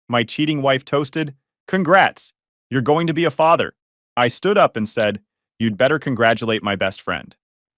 My cheating wife toasted, "Congrats! You're going to be a father." I stood up and said, "You'd better congratulate my best friend."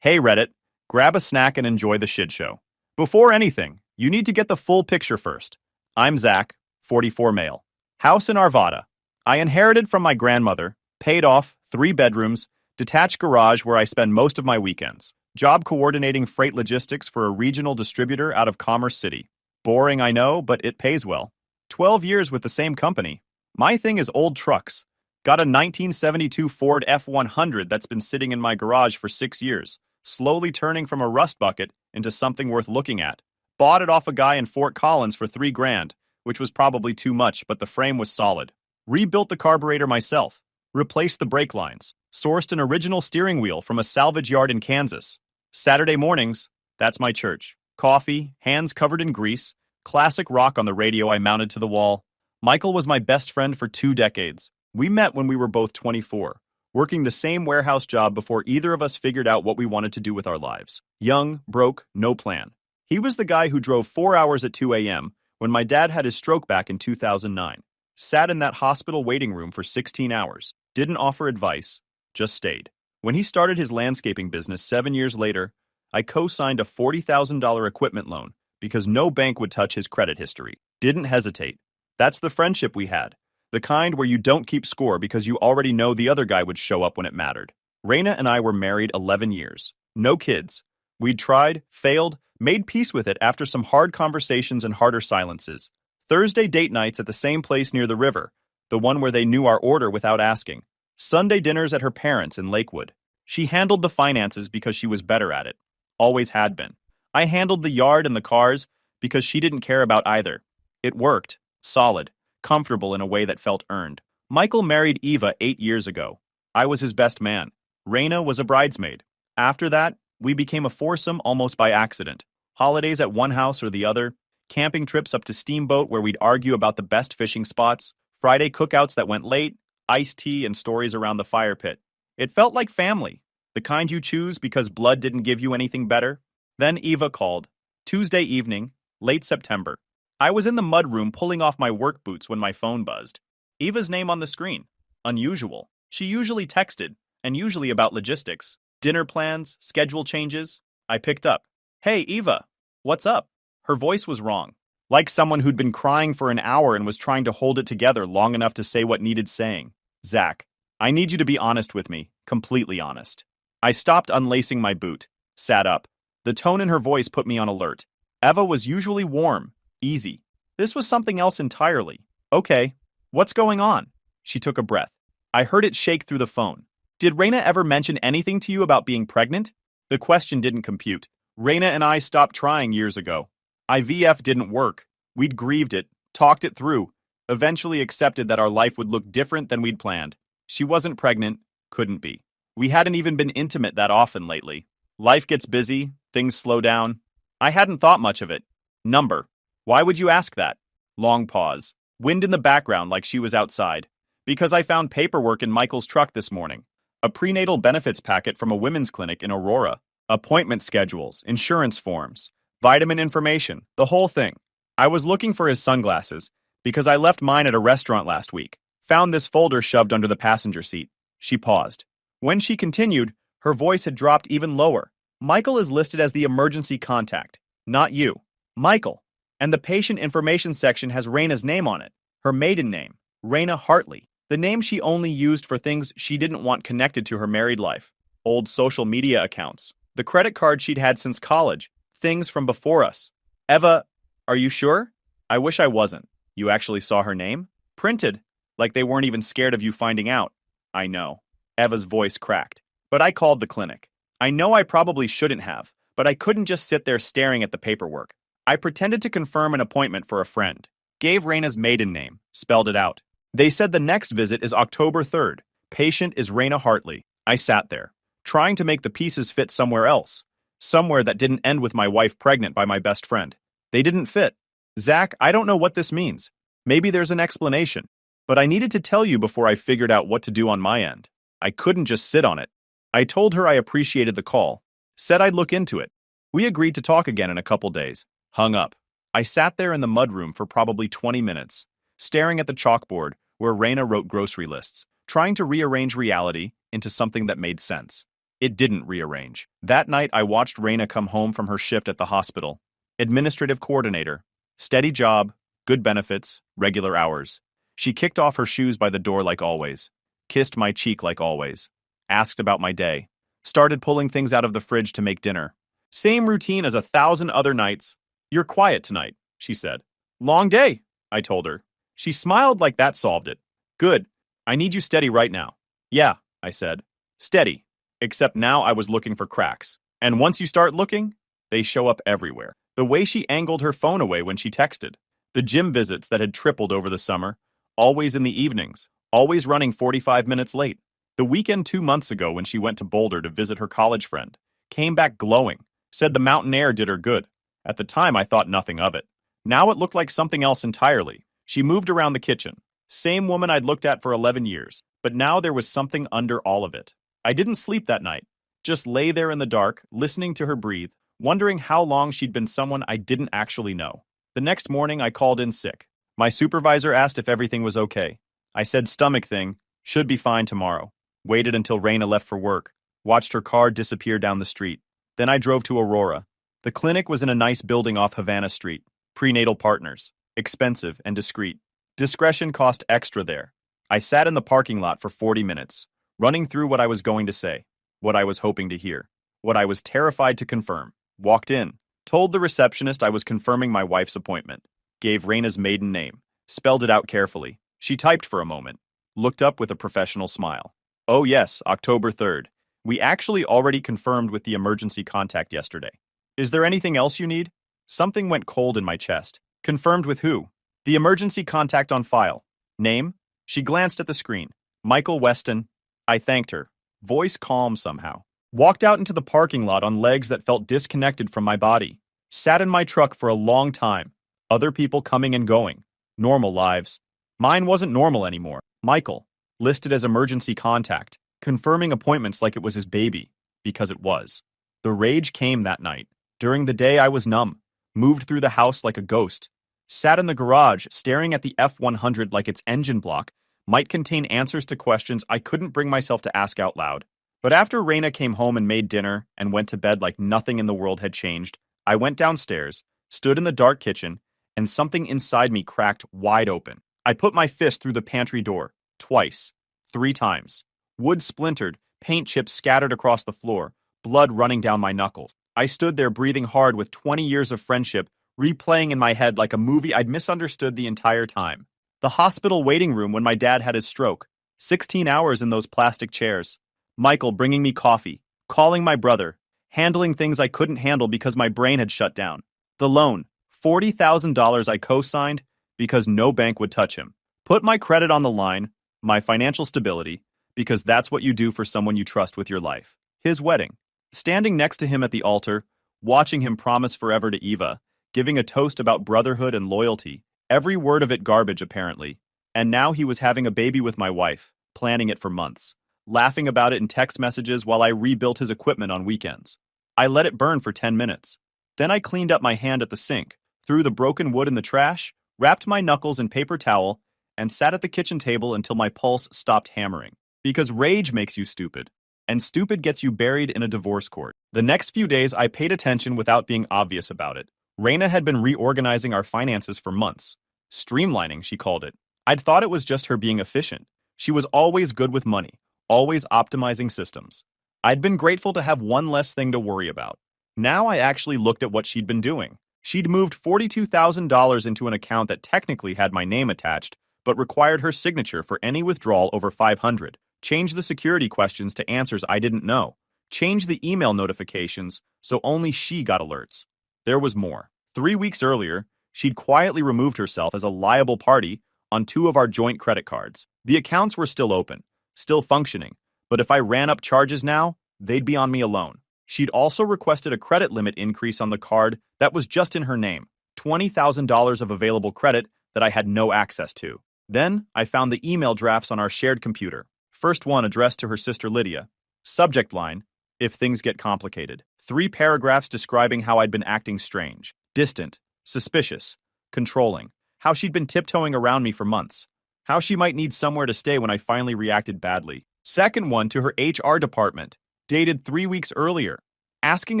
Hey Reddit, grab a snack and enjoy the shit show. Before anything, you need to get the full picture first. I'm Zach, 44 male. House in Arvada. I inherited from my grandmother, paid off, 3 bedrooms, detached garage where I spend most of my weekends. Job coordinating freight logistics for a regional distributor out of Commerce City. Boring, I know, but it pays well. 12 years with the same company. My thing is old trucks. Got a 1972 Ford F100 that's been sitting in my garage for 6 years, slowly turning from a rust bucket into something worth looking at. Bought it off a guy in Fort Collins for $3,000, which was probably too much, but the frame was solid. Rebuilt the carburetor myself. Replaced the brake lines. Sourced an original steering wheel from a salvage yard in Kansas. Saturday mornings, that's my church. Coffee, hands covered in grease, classic rock on the radio I mounted to the wall. Michael was my best friend for 2 decades. We met when we were both 24, working the same warehouse job before either of us figured out what we wanted to do with our lives. Young, broke, no plan. He was the guy who drove 4 hours at 2 a.m. when my dad had his stroke back in 2009. Sat in that hospital waiting room for 16 hours. Didn't offer advice, just stayed. When he started his landscaping business 7 years later, I co-signed a $40,000 equipment loan because no bank would touch his credit history. Didn't hesitate. That's the friendship we had. The kind where you don't keep score because you already know the other guy would show up when it mattered. Raina and I were married 11 years. No kids. We'd tried, failed, made peace with it after some hard conversations and harder silences. Thursday date nights at the same place near the river, the one where they knew our order without asking. Sunday dinners at her parents' in Lakewood. She handled the finances because she was better at it. Always had been. I handled the yard and the cars because she didn't care about either. It worked. Solid. Comfortable in a way that felt earned. Michael married Eva 8 years ago. I was his best man. Raina was a bridesmaid. After that, we became a foursome almost by accident. Holidays at one house or the other, camping trips up to Steamboat where we'd argue about the best fishing spots, Friday cookouts that went late, iced tea and stories around the fire pit. It felt like family, the kind you choose because blood didn't give you anything better. Then Eva called. Tuesday evening, late September. I was in the mudroom pulling off my work boots when my phone buzzed. Eva's name on the screen. Unusual. She usually texted, and usually about logistics. Dinner plans, schedule changes. I picked up. "Hey, Eva. What's up?" Her voice was wrong. Like someone who'd been crying for an hour and was trying to hold it together long enough to say what needed saying. "Zach, I need you to be honest with me. Completely honest." I stopped unlacing my boot. Sat up. The tone in her voice put me on alert. Eva was usually warm. Easy. This was something else entirely. "Okay. What's going on?" She took a breath. I heard it shake through the phone. "Did Raina ever mention anything to you about being pregnant?" The question didn't compute. Raina and I stopped trying years ago. IVF didn't work. We'd grieved it, talked it through, eventually accepted that our life would look different than we'd planned. She wasn't pregnant, couldn't be. We hadn't even been intimate that often lately. Life gets busy, things slow down. I hadn't thought much of it. Number. Why would you ask that? Long pause. Wind in the background like she was outside. Because I found paperwork in Michael's truck this morning. A prenatal benefits packet from a women's clinic in Aurora. Appointment schedules, insurance forms, vitamin information, the whole thing. I was looking for his sunglasses because I left mine at a restaurant last week. Found this folder shoved under the passenger seat. She paused. When she continued, her voice had dropped even lower. "Michael is listed as the emergency contact. Not you. Michael. And the patient information section has Raina's name on it. Her maiden name, Raina Hartley. The name she only used for things she didn't want connected to her married life. Old social media accounts. The credit card she'd had since college. Things from before us. Eva, are you sure? I wish I wasn't. You actually saw her name? Printed. Like they weren't even scared of you finding out. I know. Eva's voice cracked. But I called the clinic. I know I probably shouldn't have, but I couldn't just sit there staring at the paperwork. I pretended to confirm an appointment for a friend. Gave Raina's maiden name. Spelled it out. They said the next visit is October 3rd. Patient is Raina Hartley. I sat there, trying to make the pieces fit somewhere else. Somewhere that didn't end with my wife pregnant by my best friend. They didn't fit. Zach, I don't know what this means. Maybe there's an explanation. But I needed to tell you before I figured out what to do on my end. I couldn't just sit on it. I told her I appreciated the call. Said I'd look into it. We agreed to talk again in a couple days. Hung up. I sat there in the mudroom for probably 20 minutes. staring at the chalkboard where Raina wrote grocery lists, trying to rearrange reality into something that made sense. It didn't rearrange. That night, I watched Raina come home from her shift at the hospital. Administrative coordinator. Steady job, good benefits, regular hours. She kicked off her shoes by the door like always, kissed my cheek like always, asked about my day, started pulling things out of the fridge to make dinner. Same routine as 1,000 other nights. You're quiet tonight, she said. Long day, I told her. She smiled like that solved it. Good. I need you steady right now. Yeah, I said. Steady. Except now I was looking for cracks. And once you start looking, they show up everywhere. The way she angled her phone away when she texted. The gym visits that had tripled over the summer. Always in the evenings. Always running 45 minutes late. The weekend 2 months ago when she went to Boulder to visit her college friend. Came back glowing. Said the mountain air did her good. At the time, I thought nothing of it. Now it looked like something else entirely. She moved around the kitchen. Same woman I'd looked at for 11 years. But now there was something under all of it. I didn't sleep that night. Just lay there in the dark, listening to her breathe, wondering how long she'd been someone I didn't actually know. The next morning, I called in sick. My supervisor asked if everything was okay. I said stomach thing, should be fine tomorrow. Waited until Raina left for work. Watched her car disappear down the street. Then I drove to Aurora. The clinic was in a nice building off Havana Street. Prenatal partners. Expensive and discreet. Discretion cost extra there. I sat in the parking lot for 40 minutes, running through what I was going to say, what I was hoping to hear, what I was terrified to confirm. Walked in, told the receptionist I was confirming my wife's appointment, gave Raina's maiden name, spelled it out carefully. She typed for a moment, looked up with a professional smile. Oh yes, October 3rd. We actually already confirmed with the emergency contact yesterday. Is there anything else you need? Something went cold in my chest. Confirmed with who? The emergency contact on file. Name? She glanced at the screen. Michael Weston. I thanked her. Voice calm somehow. Walked out into the parking lot on legs that felt disconnected from my body. Sat in my truck for a long time. Other people coming and going. Normal lives. Mine wasn't normal anymore. Michael. Listed as emergency contact. Confirming appointments like it was his baby. Because it was. The rage came that night. During the day I was numb. Moved through the house like a ghost. Sat in the garage staring at the F-100 like its engine block might contain answers to questions I couldn't bring myself to ask out loud. But after Raina came home and made dinner and went to bed like nothing in the world had changed, I went downstairs, stood in the dark kitchen, and something inside me cracked wide open. I put my fist through the pantry door, twice, 3 times. Wood splintered, paint chips scattered across the floor, blood running down my knuckles. I stood there breathing hard with 20 years of friendship replaying in my head like a movie I'd misunderstood the entire time. The hospital waiting room when my dad had his stroke. 16 hours in those plastic chairs. Michael bringing me coffee, calling my brother, handling things I couldn't handle because my brain had shut down. The loan, $40,000 I co-signed because no bank would touch him. Put my credit on the line, my financial stability, because that's what you do for someone you trust with your life. His wedding. Standing next to him at the altar, watching him promise forever to Eva, giving a toast about brotherhood and loyalty, every word of it garbage apparently. And now he was having a baby with my wife, planning it for months, laughing about it in text messages while I rebuilt his equipment on weekends. I let it burn for 10 minutes. Then I cleaned up my hand at the sink, threw the broken wood in the trash, wrapped my knuckles in paper towel, and sat at the kitchen table until my pulse stopped hammering. Because rage makes you stupid, and stupid gets you buried in a divorce court. The next few days I paid attention without being obvious about it. Raina had been reorganizing our finances for months. Streamlining, she called it. I'd thought it was just her being efficient. She was always good with money, always optimizing systems. I'd been grateful to have one less thing to worry about. Now I actually looked at what she'd been doing. She'd moved $42,000 into an account that technically had my name attached, but required her signature for any withdrawal over $500. Changed the security questions to answers I didn't know. Changed the email notifications so only she got alerts. There was more. 3 weeks earlier, she'd quietly removed herself as a liable party on 2 of our joint credit cards. The accounts were still open, still functioning, but if I ran up charges now, they'd be on me alone. She'd also requested a credit limit increase on the card that was just in her name, $20,000 of available credit that I had no access to. Then, I found the email drafts on our shared computer. First one addressed to her sister Lydia. Subject line, if things get complicated. 3 paragraphs describing how I'd been acting strange, distant, suspicious, controlling. how she'd been tiptoeing around me for months, how she might need somewhere to stay when I finally reacted badly. Second one to her HR department, dated 3 weeks earlier, asking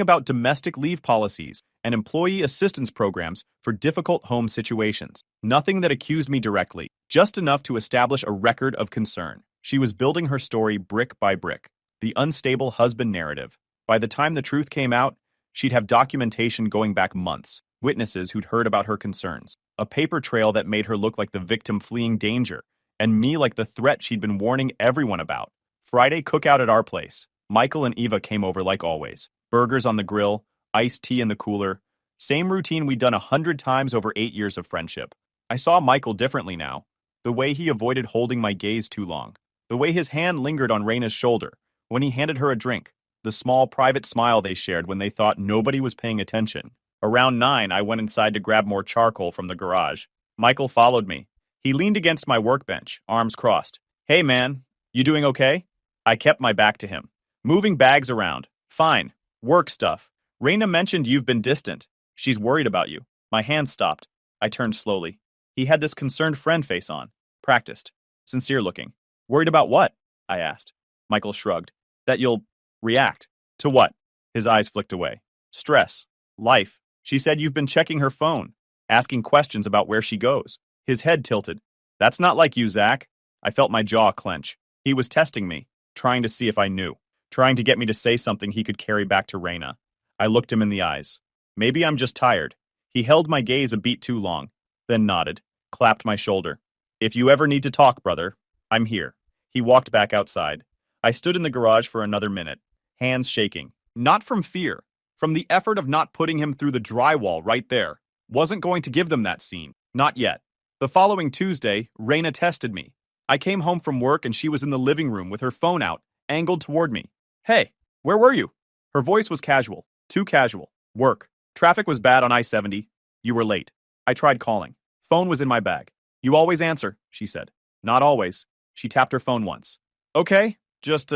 about domestic leave policies and employee assistance programs for difficult home situations. Nothing that accused me directly, just enough to establish a record of concern. She was building her story brick by brick, the unstable husband narrative. By the time the truth came out, she'd have documentation going back months, witnesses who'd heard about her concerns, a paper trail that made her look like the victim fleeing danger, and me like the threat she'd been warning everyone about. Friday cookout at our place. Michael and Eva came over like always. Burgers on the grill, iced tea in the cooler. Same routine we'd done 100 times over 8 years of friendship. I saw Michael differently now. The way he avoided holding my gaze too long. The way his hand lingered on Raina's shoulder when he handed her a drink. The small private smile they shared when they thought nobody was paying attention. Around 9, I went inside to grab more charcoal from the garage. Michael followed me. He leaned against my workbench, arms crossed. Hey man, you doing okay? I kept my back to him. Moving bags around. Fine. Work stuff. Raina mentioned you've been distant. She's worried about you. My hand stopped. I turned slowly. He had this concerned friend face on. Practiced. Sincere looking. Worried about what? I asked. Michael shrugged. That you'll react. To what? His eyes flicked away. Stress. Life. She said you've been checking her phone, asking questions about where she goes. His head tilted. That's not like you, Zach. I felt my jaw clench. He was testing me, trying to see if I knew, trying to get me to say something he could carry back to Raina. I looked him in the eyes. Maybe I'm just tired. He held my gaze a beat too long, then nodded, clapped my shoulder. If you ever need to talk, brother, I'm here. He walked back outside. I stood in the garage for another minute, hands shaking. Not from fear, from the effort of not putting him through the drywall right there. Wasn't going to give them that scene. Not yet. The following Tuesday, Raina tested me. I came home from work and she was in the living room with her phone out, angled toward me. Hey, where were you? Her voice was casual. Too casual. Work. Traffic was bad on I-70. You were late. I tried calling. Phone was in my bag. You always answer, she said. Not always. She tapped her phone once. Okay, just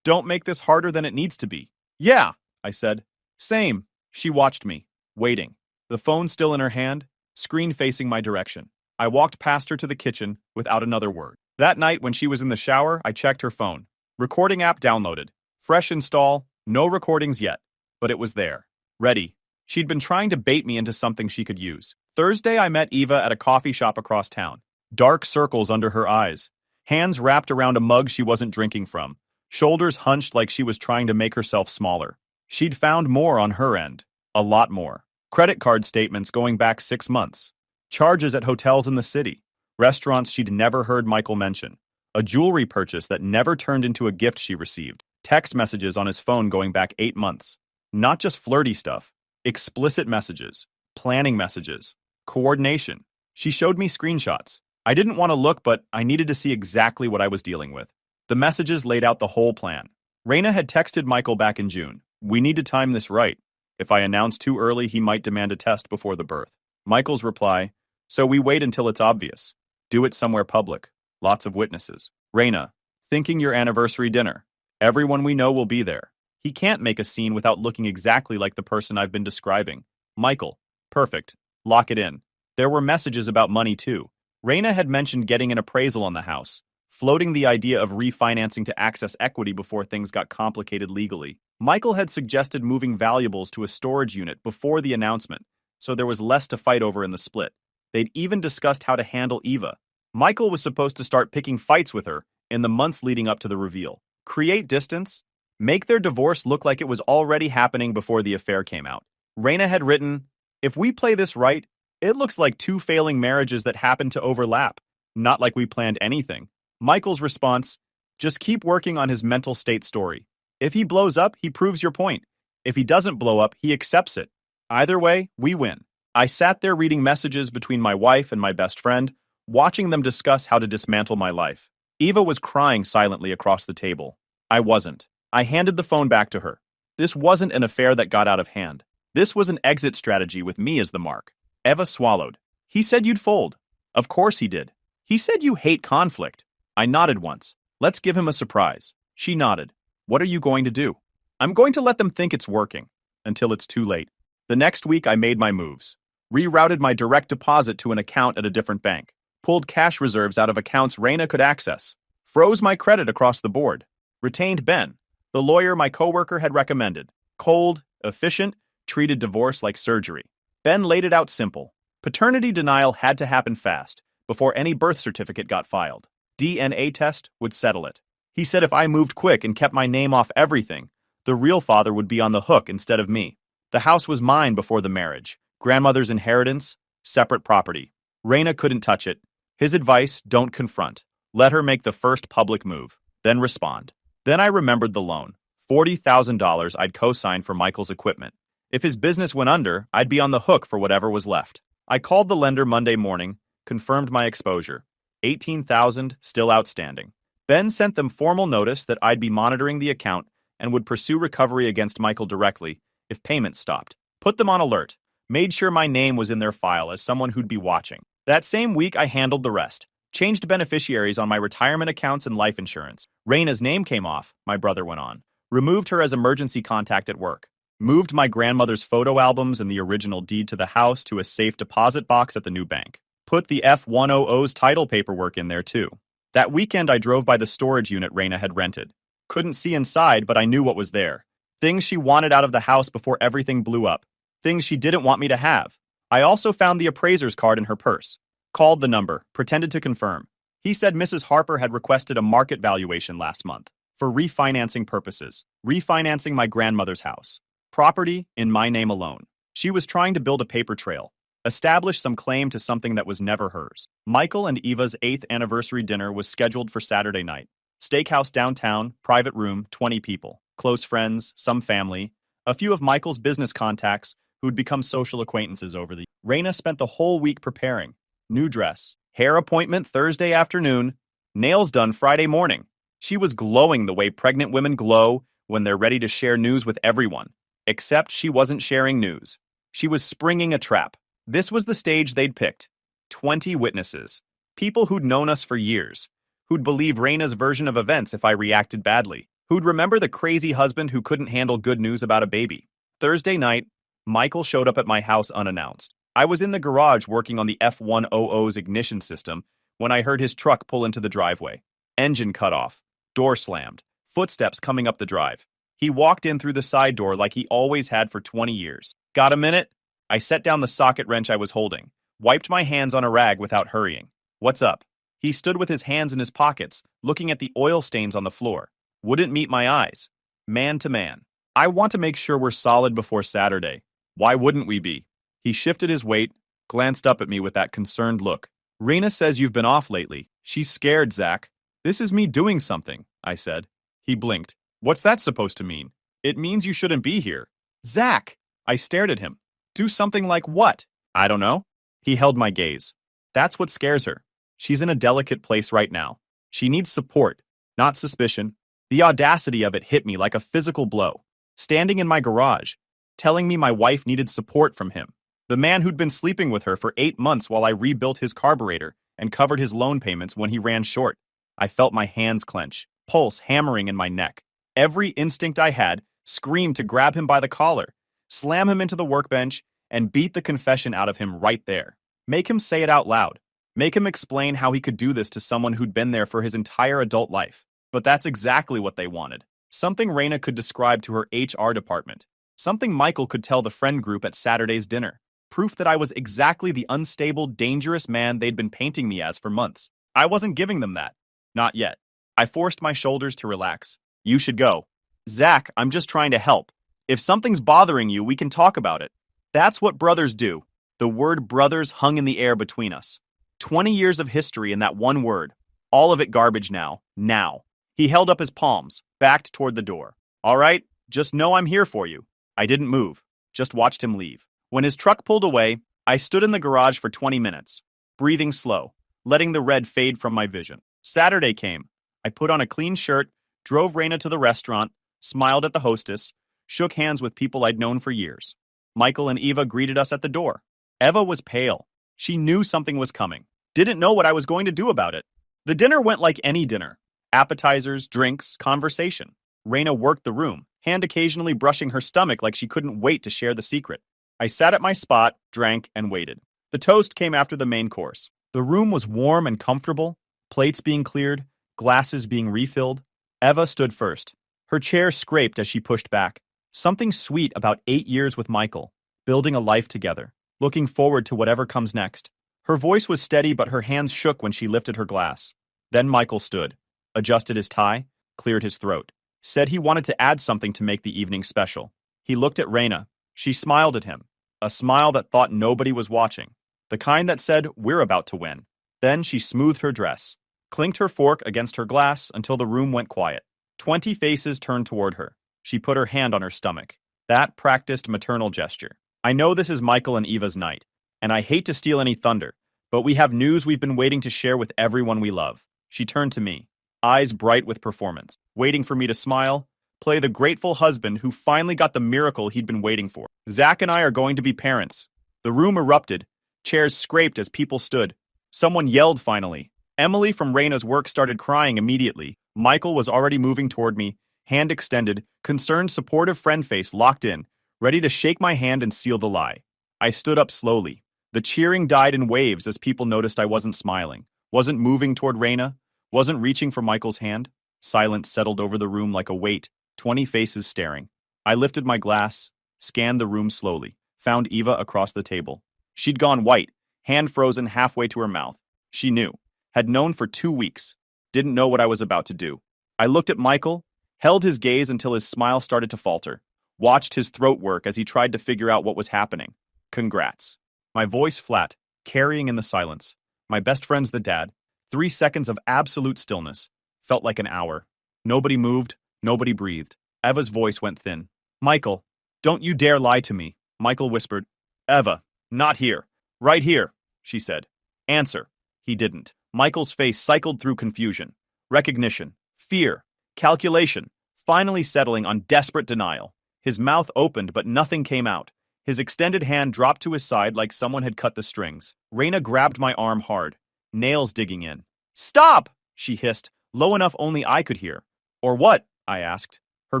don't make this harder than it needs to be. Yeah, I said. Same. She watched me, waiting. The phone still in her hand, screen facing my direction. I walked past her to the kitchen without another word. That night when she was in the shower, I checked her phone. Recording app downloaded. Fresh install, no recordings yet. But it was there. Ready. She'd been trying to bait me into something she could use. Thursday, I met Eva at a coffee shop across town. Dark circles under her eyes. Hands wrapped around a mug she wasn't drinking from. Shoulders hunched like she was trying to make herself smaller. She'd found more on her end. A lot more. Credit card statements going back 6 months. Charges at hotels in the city. Restaurants she'd never heard Michael mention. A jewelry purchase that never turned into a gift she received. Text messages on his phone going back 8 months. Not just flirty stuff. Explicit messages. Planning messages. Coordination. She showed me screenshots. I didn't want to look, but I needed to see exactly what I was dealing with. The messages laid out the whole plan. Raina had texted Michael back in June. We need to time this right. If I announce too early, he might demand a test before the birth. Michael's reply, so we wait until it's obvious. Do it somewhere public. Lots of witnesses. Raina, thinking your anniversary dinner. Everyone we know will be there. He can't make a scene without looking exactly like the person I've been describing. Michael. Perfect. Lock it in. There were messages about money too. Raina had mentioned getting an appraisal on the house, floating the idea of refinancing to access equity before things got complicated legally. Michael had suggested moving valuables to a storage unit before the announcement, so there was less to fight over in the split. They'd even discussed how to handle Eva. Michael was supposed to start picking fights with her in the months leading up to the reveal. Create distance, make their divorce look like it was already happening before the affair came out. Raina had written, if we play this right, it looks like 2 failing marriages that happen to overlap, not like we planned anything. Michael's response, just keep working on his mental state story. If he blows up, he proves your point. If he doesn't blow up, he accepts it. Either way, we win. I sat there reading messages between my wife and my best friend, watching them discuss how to dismantle my life. Eva was crying silently across the table. I wasn't. I handed the phone back to her. This wasn't an affair that got out of hand. This was an exit strategy with me as the mark. Eva swallowed. He said you'd fold. Of course he did. He said you hate conflict. I nodded once. Let's give him a surprise. She nodded. What are you going to do? I'm going to let them think it's working. Until it's too late. The next week I made my moves. rerouted my direct deposit to an account at a different bank, pulled cash reserves out of accounts Raina could access, froze my credit across the board, retained Ben, the lawyer my coworker had recommended. Cold, efficient, treated divorce like surgery. Ben laid it out simple. Paternity denial had to happen fast, before any birth certificate got filed. DNA test would settle it. He said if I moved quick and kept my name off everything, the real father would be on the hook instead of me. The house was mine before the marriage. Grandmother's inheritance, separate property. Raina couldn't touch it. His advice, don't confront. Let her make the first public move, then respond. Then I remembered the loan. $40,000 I'd co-signed for Michael's equipment. If his business went under, I'd be on the hook for whatever was left. I called the lender Monday morning, confirmed my exposure. $18,000 still outstanding. Ben sent them formal notice that I'd be monitoring the account and would pursue recovery against Michael directly if payments stopped. Put them on alert. Made sure my name was in their file as someone who'd be watching. That same week, I handled the rest. Changed beneficiaries on my retirement accounts and life insurance. Raina's name came off, my brother went on. Removed her as emergency contact at work. Moved my grandmother's photo albums and the original deed to the house to a safe deposit box at the new bank. Put the F-100's title paperwork in there too. That weekend I drove by the storage unit Raina had rented. Couldn't see inside, but I knew what was there. Things she wanted out of the house before everything blew up. Things she didn't want me to have. I also found the appraiser's card in her purse. Called the number, pretended to confirm. He said Mrs. Harper had requested a market valuation last month. For refinancing purposes. Refinancing my grandmother's house. Property in my name alone. She was trying to build a paper trail. Establish some claim to something that was never hers. Michael and Eva's 8th anniversary dinner was scheduled for Saturday night. Steakhouse downtown, private room, 20 people. Close friends, some family. A few of Michael's business contacts who'd become social acquaintances over the years. Raina spent the whole week preparing. New dress. Hair appointment Thursday afternoon. Nails done Friday morning. She was glowing the way pregnant women glow when they're ready to share news with everyone. Except she wasn't sharing news. She was springing a trap. This was the stage they'd picked. 20 witnesses. People who'd known us for years. Who'd believe Raina's version of events if I reacted badly. Who'd remember the crazy husband who couldn't handle good news about a baby. Thursday night, Michael showed up at my house unannounced. I was in the garage working on the F-100's ignition system when I heard his truck pull into the driveway. Engine cut off. Door slammed. Footsteps coming up the drive. He walked in through the side door like he always had for 20 years. Got a minute? I set down the socket wrench I was holding, wiped my hands on a rag without hurrying. What's up? He stood with his hands in his pockets, looking at the oil stains on the floor. Wouldn't meet my eyes. Man to man. I want to make sure we're solid before Saturday. Why wouldn't we be? He shifted his weight, glanced up at me with that concerned look. Raina says you've been off lately. She's scared, Zach. This is me doing something, I said. He blinked. What's that supposed to mean? It means you shouldn't be here. Zach! I stared at him. Do something like what? I don't know. He held my gaze. That's what scares her. She's in a delicate place right now. She needs support, not suspicion. The audacity of it hit me like a physical blow. Standing in my garage, telling me my wife needed support from him. The man who'd been sleeping with her for 8 months while I rebuilt his carburetor and covered his loan payments when he ran short. I felt my hands clench, pulse hammering in my neck. Every instinct I had screamed to grab him by the collar, slam him into the workbench, and beat the confession out of him right there. Make him say it out loud. Make him explain how he could do this to someone who'd been there for his entire adult life. But that's exactly what they wanted. Something Raina could describe to her HR department. Something Michael could tell the friend group at Saturday's dinner. Proof that I was exactly the unstable, dangerous man they'd been painting me as for months. I wasn't giving them that. Not yet. I forced my shoulders to relax. You should go. Zach, I'm just trying to help. If something's bothering you, we can talk about it. That's what brothers do. The word brothers hung in the air between us. 20 years of history in that one word. All of it garbage now. Now. He held up his palms, backed toward the door. All right, just know I'm here for you. I didn't move, just watched him leave. When his truck pulled away, I stood in the garage for 20 minutes, breathing slow, letting the red fade from my vision. Saturday came. I put on a clean shirt, drove Raina to the restaurant, smiled at the hostess, shook hands with people I'd known for years. Michael and Eva greeted us at the door. Eva was pale. She knew something was coming. Didn't know what I was going to do about it. The dinner went like any dinner. Appetizers, drinks, conversation. Raina worked the room, hand occasionally brushing her stomach like she couldn't wait to share the secret. I sat at my spot, drank, and waited. The toast came after the main course. The room was warm and comfortable, plates being cleared, glasses being refilled. Eva stood first. Her chair scraped as she pushed back. Something sweet about 8 years with Michael, building a life together, looking forward to whatever comes next. Her voice was steady, but her hands shook when she lifted her glass. Then Michael stood, adjusted his tie, cleared his throat, said he wanted to add something to make the evening special. He looked at Raina. She smiled at him, a smile that thought nobody was watching, the kind that said, "We're about to win." Then she smoothed her dress, clinked her fork against her glass until the room went quiet. 20 faces turned toward her. She put her hand on her stomach. That practiced maternal gesture. I know this is Michael and Eva's night, and I hate to steal any thunder, but we have news we've been waiting to share with everyone we love. She turned to me, eyes bright with performance, waiting for me to smile, play the grateful husband who finally got the miracle he'd been waiting for. Zach and I are going to be parents. The room erupted. Chairs scraped as people stood. Someone yelled finally. Emily from Raina's work started crying immediately. Michael was already moving toward me, hand extended, concerned, supportive friend face locked in, ready to shake my hand and seal the lie. I stood up slowly. The cheering died in waves as people noticed I wasn't smiling, wasn't moving toward Raina, wasn't reaching for Michael's hand. Silence settled over the room like a weight, 20 faces staring. I lifted my glass, scanned the room slowly, found Eva across the table. She'd gone white, hand frozen halfway to her mouth. She knew, had known for 2 weeks, didn't know what I was about to do. I looked at Michael, held his gaze until his smile started to falter, watched his throat work as he tried to figure out what was happening. Congrats. My voice flat, carrying in the silence. My best friend's the dad. 3 seconds of absolute stillness. Felt like an hour. Nobody moved, nobody breathed. Eva's voice went thin. Michael, don't you dare lie to me, Michael whispered. Eva, not here. Right here, she said. Answer. He didn't. Michael's face cycled through confusion, recognition, fear, calculation, finally settling on desperate denial. His mouth opened, but nothing came out. His extended hand dropped to his side like someone had cut the strings. Raina grabbed my arm hard, nails digging in. Stop! She hissed, low enough only I could hear. Or what? I asked. Her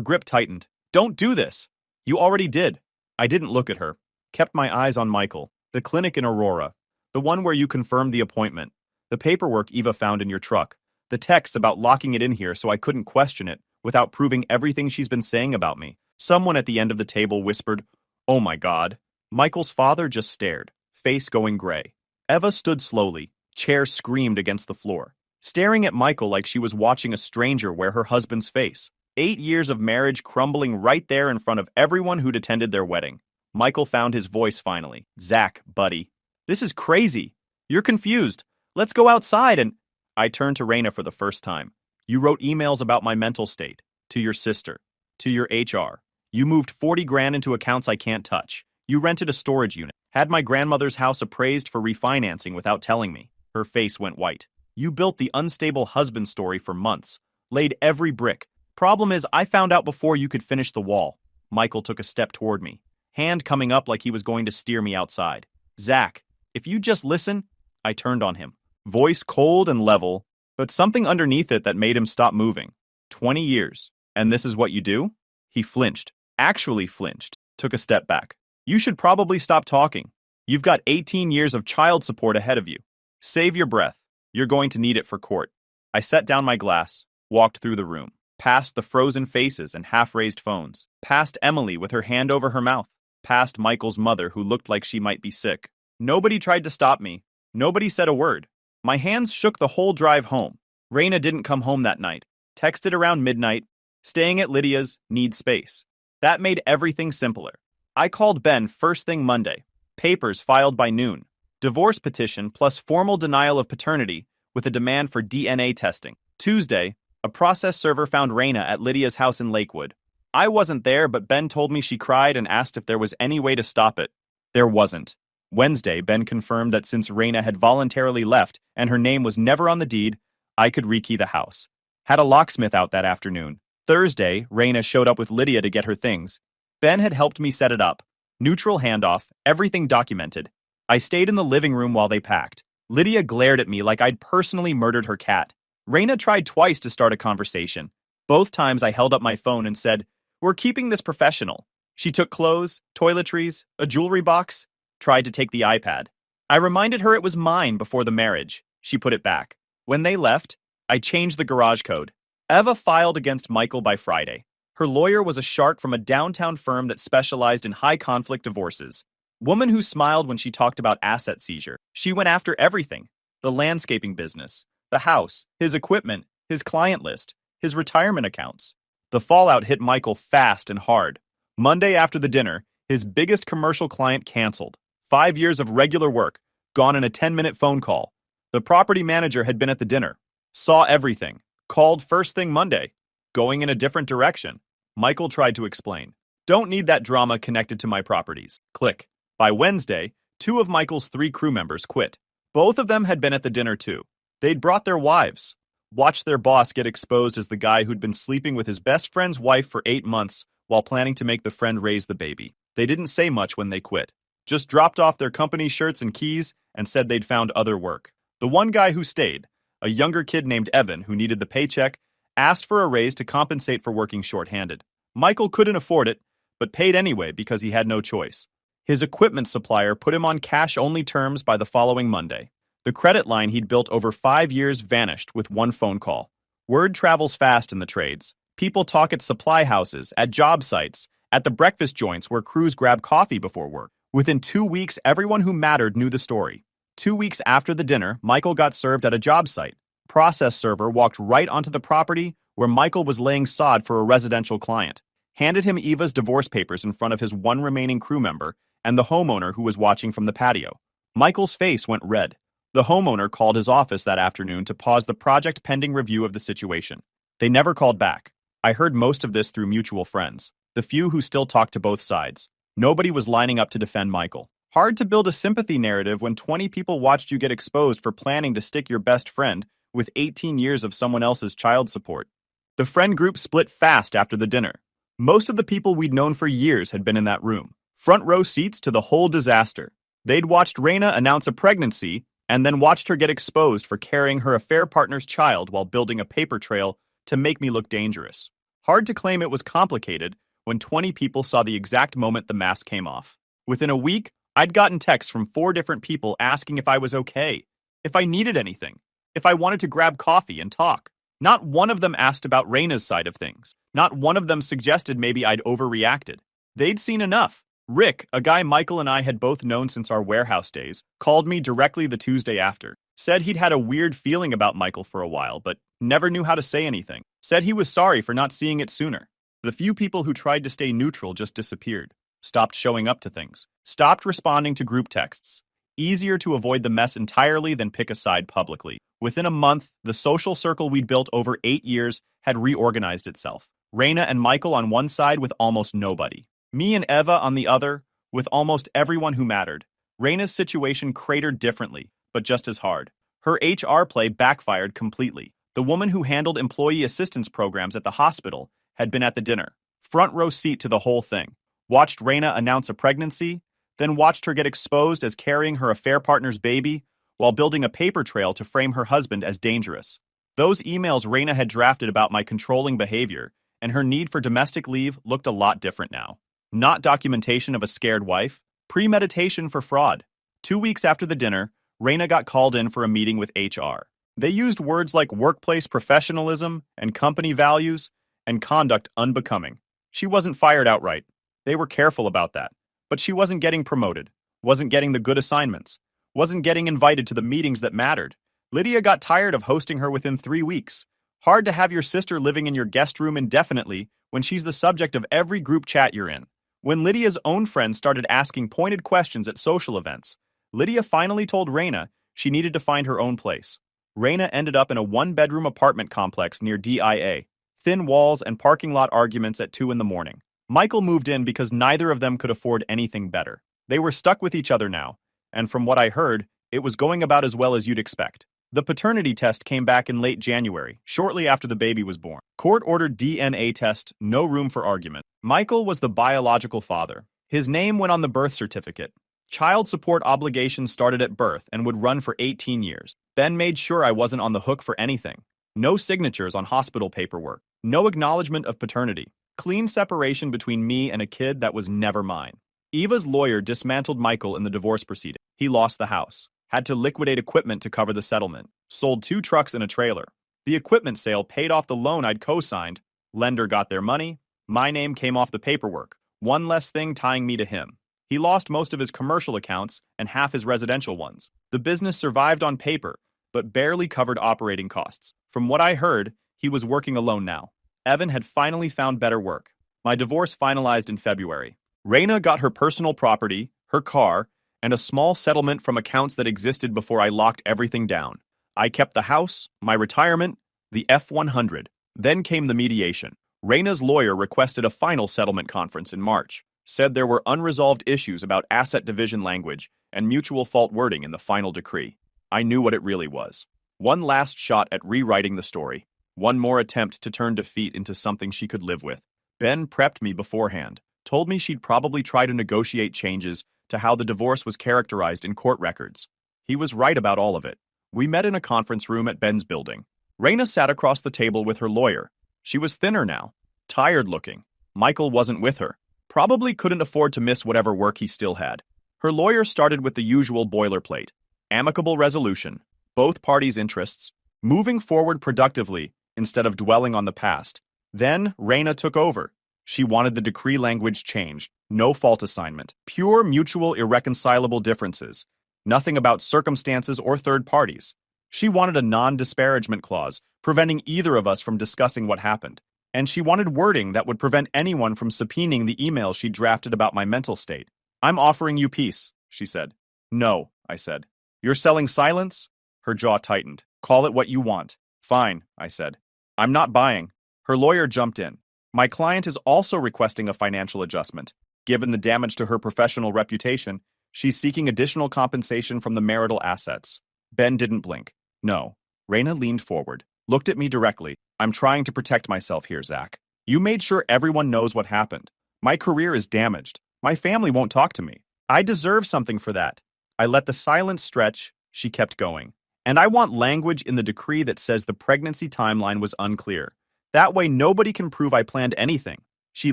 grip tightened. Don't do this. You already did. I didn't look at her. Kept my eyes on Michael, the clinic in Aurora, the one where you confirmed the appointment, the paperwork Eva found in your truck, the texts about locking it in here so I couldn't question it without proving everything she's been saying about me. Someone at the end of the table whispered, "Oh my God." Michael's father just stared, face going gray. Eva stood slowly, chair screamed against the floor, staring at Michael like she was watching a stranger wear her husband's face. 8 years of marriage crumbling right there in front of everyone who'd attended their wedding. Michael found his voice finally. Zach, buddy. This is crazy. You're confused. Let's go outside and... I turned to Raina for the first time. You wrote emails about my mental state. To your sister. To your HR. You moved 40 grand into accounts I can't touch. You rented a storage unit. Had my grandmother's house appraised for refinancing without telling me. Her face went white. You built the unstable husband story for months. Laid every brick. Problem is, I found out before you could finish the wall. Michael took a step toward me, hand coming up like he was going to steer me outside. Zach, if you just listen... I turned on him, voice cold and level, but something underneath it that made him stop moving. 20 years, and this is what you do? He flinched, actually flinched, took a step back. You should probably stop talking. You've got 18 years of child support ahead of you. Save your breath. You're going to need it for court. I set down my glass, walked through the room, past the frozen faces and half-raised phones, past Emily with her hand over her mouth, past Michael's mother who looked like she might be sick. Nobody tried to stop me. Nobody said a word. My hands shook the whole drive home. Raina didn't come home that night. Texted around midnight, staying at Lydia's, need space. That made everything simpler. I called Ben first thing Monday. Papers filed by noon. Divorce petition plus formal denial of paternity with a demand for DNA testing. Tuesday, a process server found Raina at Lydia's house in Lakewood. I wasn't there, but Ben told me she cried and asked if there was any way to stop it. There wasn't. Wednesday, Ben confirmed that since Raina had voluntarily left and her name was never on the deed, I could rekey the house. Had a locksmith out that afternoon. Thursday, Raina showed up with Lydia to get her things. Ben had helped me set it up. Neutral handoff, everything documented. I stayed in the living room while they packed. Lydia glared at me like I'd personally murdered her cat. Raina tried twice to start a conversation. Both times I held up my phone and said, "We're keeping this professional." She took clothes, toiletries, a jewelry box, tried to take the iPad. I reminded her it was mine before the marriage. She put it back. When they left, I changed the garage code. Eva filed against Michael by Friday. Her lawyer was a shark from a downtown firm that specialized in high-conflict divorces. Woman who smiled when she talked about asset seizure. She went after everything. The landscaping business, the house, his equipment, his client list, his retirement accounts. The fallout hit Michael fast and hard. Monday after the dinner, his biggest commercial client canceled. 5 years of regular work, gone in a 10-minute phone call. The property manager had been at the dinner, saw everything, called first thing Monday, going in a different direction. Michael tried to explain. Don't need that drama connected to my properties. Click. By Wednesday, 2 of Michael's 3 crew members quit. Both of them had been at the dinner too. They'd brought their wives. Watched their boss get exposed as the guy who'd been sleeping with his best friend's wife for 8 months while planning to make the friend raise the baby. They didn't say much when they quit. Just dropped off their company shirts and keys and said they'd found other work. The one guy who stayed, a younger kid named Evan who needed the paycheck, asked for a raise to compensate for working short-handed. Michael couldn't afford it, but paid anyway because he had no choice. His equipment supplier put him on cash-only terms by the following Monday. The credit line he'd built over 5 years vanished with one phone call. Word travels fast in the trades. People talk at supply houses, at job sites, at the breakfast joints where crews grab coffee before work. Within 2 weeks, everyone who mattered knew the story. 2 weeks after the dinner, Michael got served at a job site. Process server walked right onto the property where Michael was laying sod for a residential client. Handed him Eva's divorce papers in front of his one remaining crew member and the homeowner who was watching from the patio. Michael's face went red. The homeowner called his office that afternoon to pause the project pending review of the situation. They never called back. I heard most of this through mutual friends, the few who still talked to both sides. Nobody was lining up to defend Michael. Hard to build a sympathy narrative when 20 people watched you get exposed for planning to stick your best friend with 18 years of someone else's child support. The friend group split fast after the dinner. Most of the people we'd known for years had been in that room. Front row seats to the whole disaster. They'd watched Raina announce a pregnancy and then watched her get exposed for carrying her affair partner's child while building a paper trail to make me look dangerous. Hard to claim it was complicated when 20 people saw the exact moment the mask came off. Within a week, I'd gotten texts from 4 different people asking if I was okay, if I needed anything, if I wanted to grab coffee and talk. Not one of them asked about Raina's side of things. Not one of them suggested maybe I'd overreacted. They'd seen enough. Rick, a guy Michael and I had both known since our warehouse days, called me directly the Tuesday after. Said he'd had a weird feeling about Michael for a while, but never knew how to say anything. Said he was sorry for not seeing it sooner. The few people who tried to stay neutral just disappeared. Stopped showing up to things. Stopped responding to group texts. Easier to avoid the mess entirely than pick a side publicly. Within a month, the social circle we'd built over 8 years had reorganized itself. Raina and Michael on one side with almost nobody. Me and Eva on the other, with almost everyone who mattered. Raina's situation cratered differently, but just as hard. Her HR play backfired completely. The woman who handled employee assistance programs at the hospital had been at the dinner. Front row seat to the whole thing. Watched Raina announce a pregnancy, then watched her get exposed as carrying her affair partner's baby while building a paper trail to frame her husband as dangerous. Those emails Raina had drafted about my controlling behavior and her need for domestic leave looked a lot different now. Not documentation of a scared wife, premeditation for fraud. 2 weeks after the dinner, Raina got called in for a meeting with HR. They used words like workplace professionalism and company values and conduct unbecoming. She wasn't fired outright. They were careful about that. But she wasn't getting promoted, wasn't getting the good assignments, wasn't getting invited to the meetings that mattered. Lydia got tired of hosting her within 3 weeks. Hard to have your sister living in your guest room indefinitely when she's the subject of every group chat you're in. When Lydia's own friends started asking pointed questions at social events, Lydia finally told Raina she needed to find her own place. Raina ended up in a 1-bedroom apartment complex near DIA. Thin walls and parking lot arguments at 2 in the morning. Michael moved in because neither of them could afford anything better. They were stuck with each other now, and from what I heard, it was going about as well as you'd expect. The paternity test came back in late January, shortly after the baby was born. Court-ordered DNA test, no room for argument. Michael was the biological father. His name went on the birth certificate. Child support obligations started at birth and would run for 18 years. Ben made sure I wasn't on the hook for anything. No signatures on hospital paperwork. No acknowledgement of paternity. Clean separation between me and a kid that was never mine. Eva's lawyer dismantled Michael in the divorce proceeding. He lost the house, had to liquidate equipment to cover the settlement, sold 2 trucks and a trailer. The equipment sale paid off the loan I'd co-signed. Lender got their money. My name came off the paperwork. One less thing tying me to him. He lost most of his commercial accounts and half his residential ones. The business survived on paper, but barely covered operating costs. From what I heard, he was working alone now. Evan had finally found better work. My divorce finalized in February. Raina got her personal property, her car, and a small settlement from accounts that existed before I locked everything down. I kept the house, my retirement, the F-100. Then came the mediation. Raina's lawyer requested a final settlement conference in March, said there were unresolved issues about asset division language and mutual fault wording in the final decree. I knew what it really was. One last shot at rewriting the story. One more attempt to turn defeat into something she could live with. Ben prepped me beforehand, told me she'd probably try to negotiate changes to how the divorce was characterized in court records. He was right about all of it. We met in a conference room at Ben's building. Raina sat across the table with her lawyer. She was thinner now, tired looking. Michael wasn't with her. Probably couldn't afford to miss whatever work he still had. Her lawyer started with the usual boilerplate. Amicable resolution, both parties' interests, moving forward productively instead of dwelling on the past. Then Raina took over. She wanted the decree language changed. No fault assignment. Pure mutual irreconcilable differences. Nothing about circumstances or third parties. She wanted a non-disparagement clause, preventing either of us from discussing what happened. And she wanted wording that would prevent anyone from subpoenaing the emails she drafted about my mental state. I'm offering you peace, she said. No, I said. You're selling silence? Her jaw tightened. Call it what you want. Fine, I said. I'm not buying. Her lawyer jumped in. My client is also requesting a financial adjustment. Given the damage to her professional reputation, she's seeking additional compensation from the marital assets. Ben didn't blink. No. Raina leaned forward, looked at me directly. I'm trying to protect myself here, Zach. You made sure everyone knows what happened. My career is damaged. My family won't talk to me. I deserve something for that. I let the silence stretch. She kept going. And I want language in the decree that says the pregnancy timeline was unclear. That way nobody can prove I planned anything. She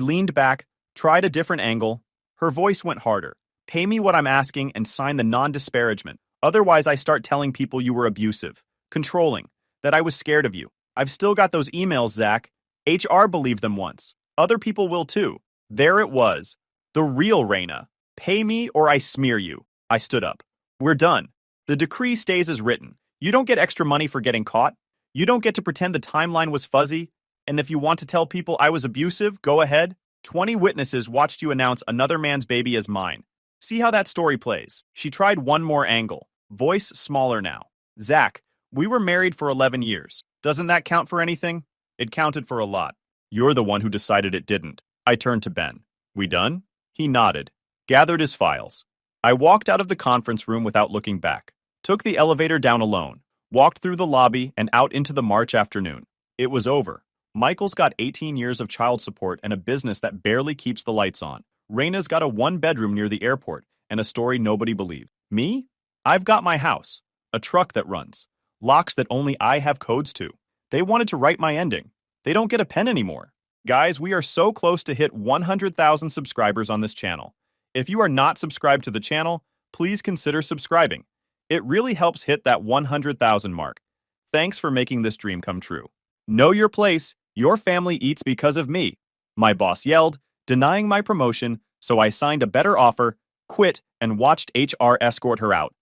leaned back, tried a different angle. Her voice went harder. Pay me what I'm asking and sign the non-disparagement. Otherwise, I start telling people you were abusive, controlling, that I was scared of you. I've still got those emails, Zach. HR believed them once. Other people will too. There it was. The real Raina. Pay me or I smear you. I stood up. We're done. The decree stays as written. You don't get extra money for getting caught. You don't get to pretend the timeline was fuzzy. And if you want to tell people I was abusive, go ahead. 20 witnesses watched you announce another man's baby as mine. See how that story plays. She tried one more angle. Voice smaller now. Zach, we were married for 11 years. Doesn't that count for anything? It counted for a lot. You're the one who decided it didn't. I turned to Ben. We done? He nodded, gathered his files. I walked out of the conference room without looking back. Took the elevator down alone. Walked through the lobby and out into the March afternoon. It was over. Michael's got 18 years of child support and a business that barely keeps the lights on. Raina's got a 1-bedroom near the airport and a story nobody believed. Me? I've got my house, a truck that runs, locks that only I have codes to. They wanted to write my ending. They don't get a pen anymore. Guys, we are so close to hit 100,000 subscribers on this channel. If you are not subscribed to the channel, please consider subscribing. It really helps hit that 100,000 mark. Thanks for making this dream come true. Know your place. Your family eats because of me. My boss yelled, denying my promotion, so I signed a better offer, quit, and watched HR escort her out.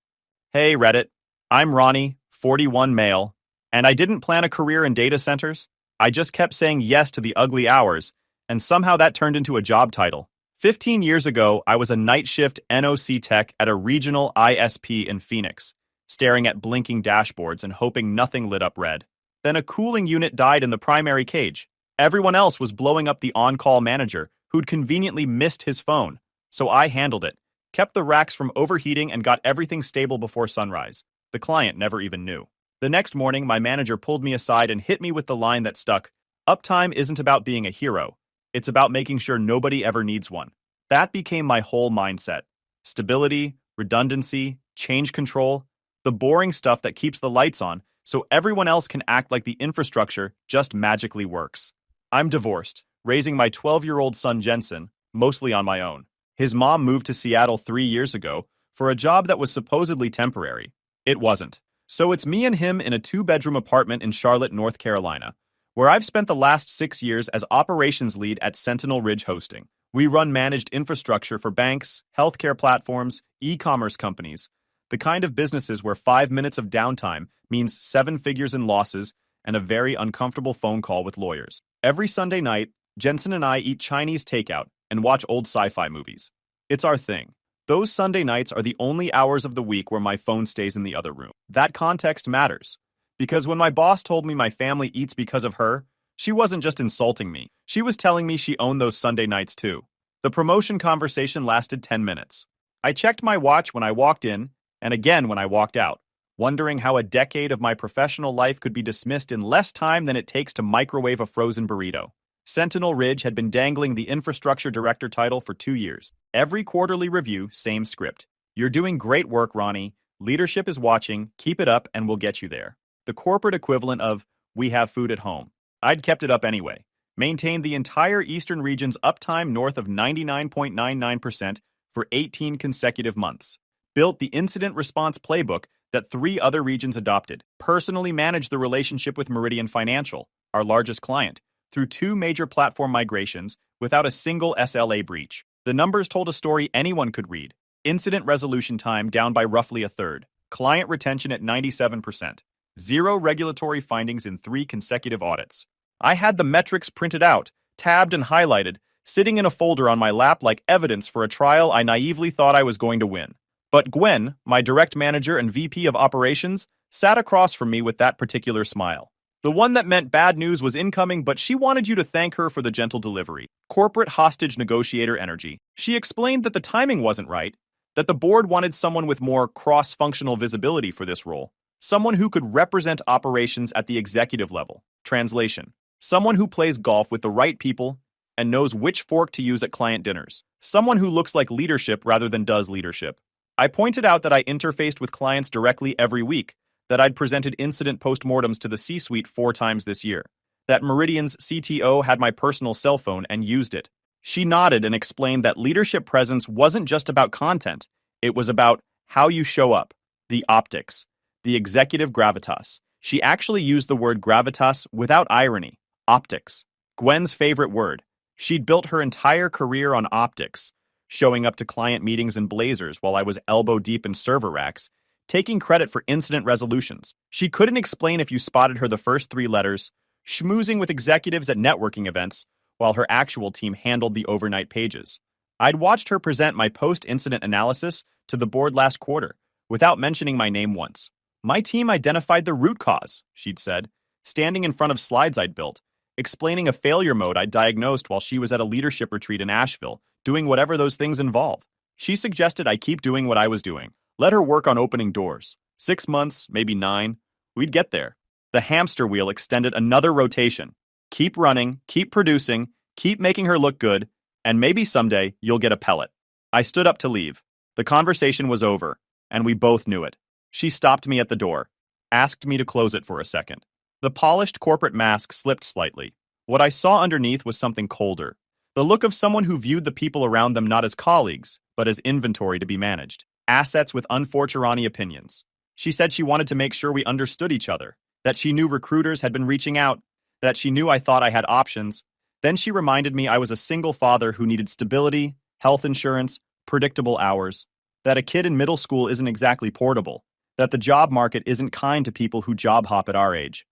Hey, Reddit. I'm Ronnie, 41 male, and I didn't plan a career in data centers. I just kept saying yes to the ugly hours, and somehow that turned into a job title. 15 years ago, I was a night shift NOC tech at a regional ISP in Phoenix, staring at blinking dashboards and hoping nothing lit up red. Then a cooling unit died in the primary cage. Everyone else was blowing up the on-call manager, who'd conveniently missed his phone. So I handled it, kept the racks from overheating and got everything stable before sunrise. The client never even knew. The next morning, my manager pulled me aside and hit me with the line that stuck. Uptime isn't about being a hero. It's about making sure nobody ever needs one. That became my whole mindset. Stability, redundancy, change control, the boring stuff that keeps the lights on so everyone else can act like the infrastructure just magically works. I'm divorced, raising my 12-year-old son Jensen, mostly on my own. His mom moved to Seattle 3 years ago for a job that was supposedly temporary. It wasn't. So it's me and him in a 2-bedroom apartment in Charlotte, North Carolina, where I've spent the last 6 years as operations lead at Sentinel Ridge Hosting. We run managed infrastructure for banks, healthcare platforms, e-commerce companies, the kind of businesses where 5 minutes of downtime means 7 figures in losses and a very uncomfortable phone call with lawyers. Every Sunday night, Jensen and I eat Chinese takeout and watch old sci-fi movies. It's our thing. Those Sunday nights are the only hours of the week where my phone stays in the other room. That context matters, because when my boss told me my family eats because of her, she wasn't just insulting me. She was telling me she owned those Sunday nights too. The promotion conversation lasted 10 minutes. I checked my watch when I walked in, and again when I walked out, wondering how a decade of my professional life could be dismissed in less time than it takes to microwave a frozen burrito. Sentinel Ridge had been dangling the infrastructure director title for 2 years. Every quarterly review, same script. You're doing great work, Ronnie. Leadership is watching. Keep it up and we'll get you there. The corporate equivalent of, we have food at home. I'd kept it up anyway. Maintained the entire Eastern region's uptime north of 99.99% for 18 consecutive months. Built the incident response playbook that 3 other regions adopted. Personally managed the relationship with Meridian Financial, our largest client, through 2 major platform migrations without a single SLA breach. The numbers told a story anyone could read. Incident resolution time down by roughly a third. Client retention at 97%. 0 regulatory findings in 3 consecutive audits. I had the metrics printed out, tabbed and highlighted, sitting in a folder on my lap like evidence for a trial I naively thought I was going to win. But Gwen, my direct manager and VP of operations, sat across from me with that particular smile. The one that meant bad news was incoming, but she wanted you to thank her for the gentle delivery. Corporate hostage negotiator energy. She explained that the timing wasn't right, that the board wanted someone with more cross-functional visibility for this role. Someone who could represent operations at the executive level. Translation. Someone who plays golf with the right people and knows which fork to use at client dinners. Someone who looks like leadership rather than does leadership. I pointed out that I interfaced with clients directly every week, that I'd presented incident postmortems to the C-suite 4 times this year, that Meridian's CTO had my personal cell phone and used it. She nodded and explained that leadership presence wasn't just about content, it was about how you show up, the optics, the executive gravitas. She actually used the word gravitas without irony, optics. Gwen's favorite word. She'd built her entire career on optics, showing up to client meetings in blazers while I was elbow deep in server racks, taking credit for incident resolutions. She couldn't explain if you spotted her the first 3 letters, schmoozing with executives at networking events, while her actual team handled the overnight pages. I'd watched her present my post-incident analysis to the board last quarter, without mentioning my name once. My team identified the root cause, she'd said, standing in front of slides I'd built, explaining a failure mode I'd diagnosed while she was at a leadership retreat in Asheville, doing whatever those things involve. She suggested I keep doing what I was doing. Let her work on opening doors. 6 months, maybe 9. We'd get there. The hamster wheel extended another rotation. Keep running, keep producing, keep making her look good, and maybe someday you'll get a pellet. I stood up to leave. The conversation was over, and we both knew it. She stopped me at the door, asked me to close it for a second. The polished corporate mask slipped slightly. What I saw underneath was something colder. The look of someone who viewed the people around them not as colleagues, but as inventory to be managed. Assets with unfortunate opinions. She said she wanted to make sure we understood each other, that she knew recruiters had been reaching out, that she knew I thought I had options. Then she reminded me I was a single father who needed stability, health insurance, predictable hours, that a kid in middle school isn't exactly portable, that the job market isn't kind to people who job hop at our age,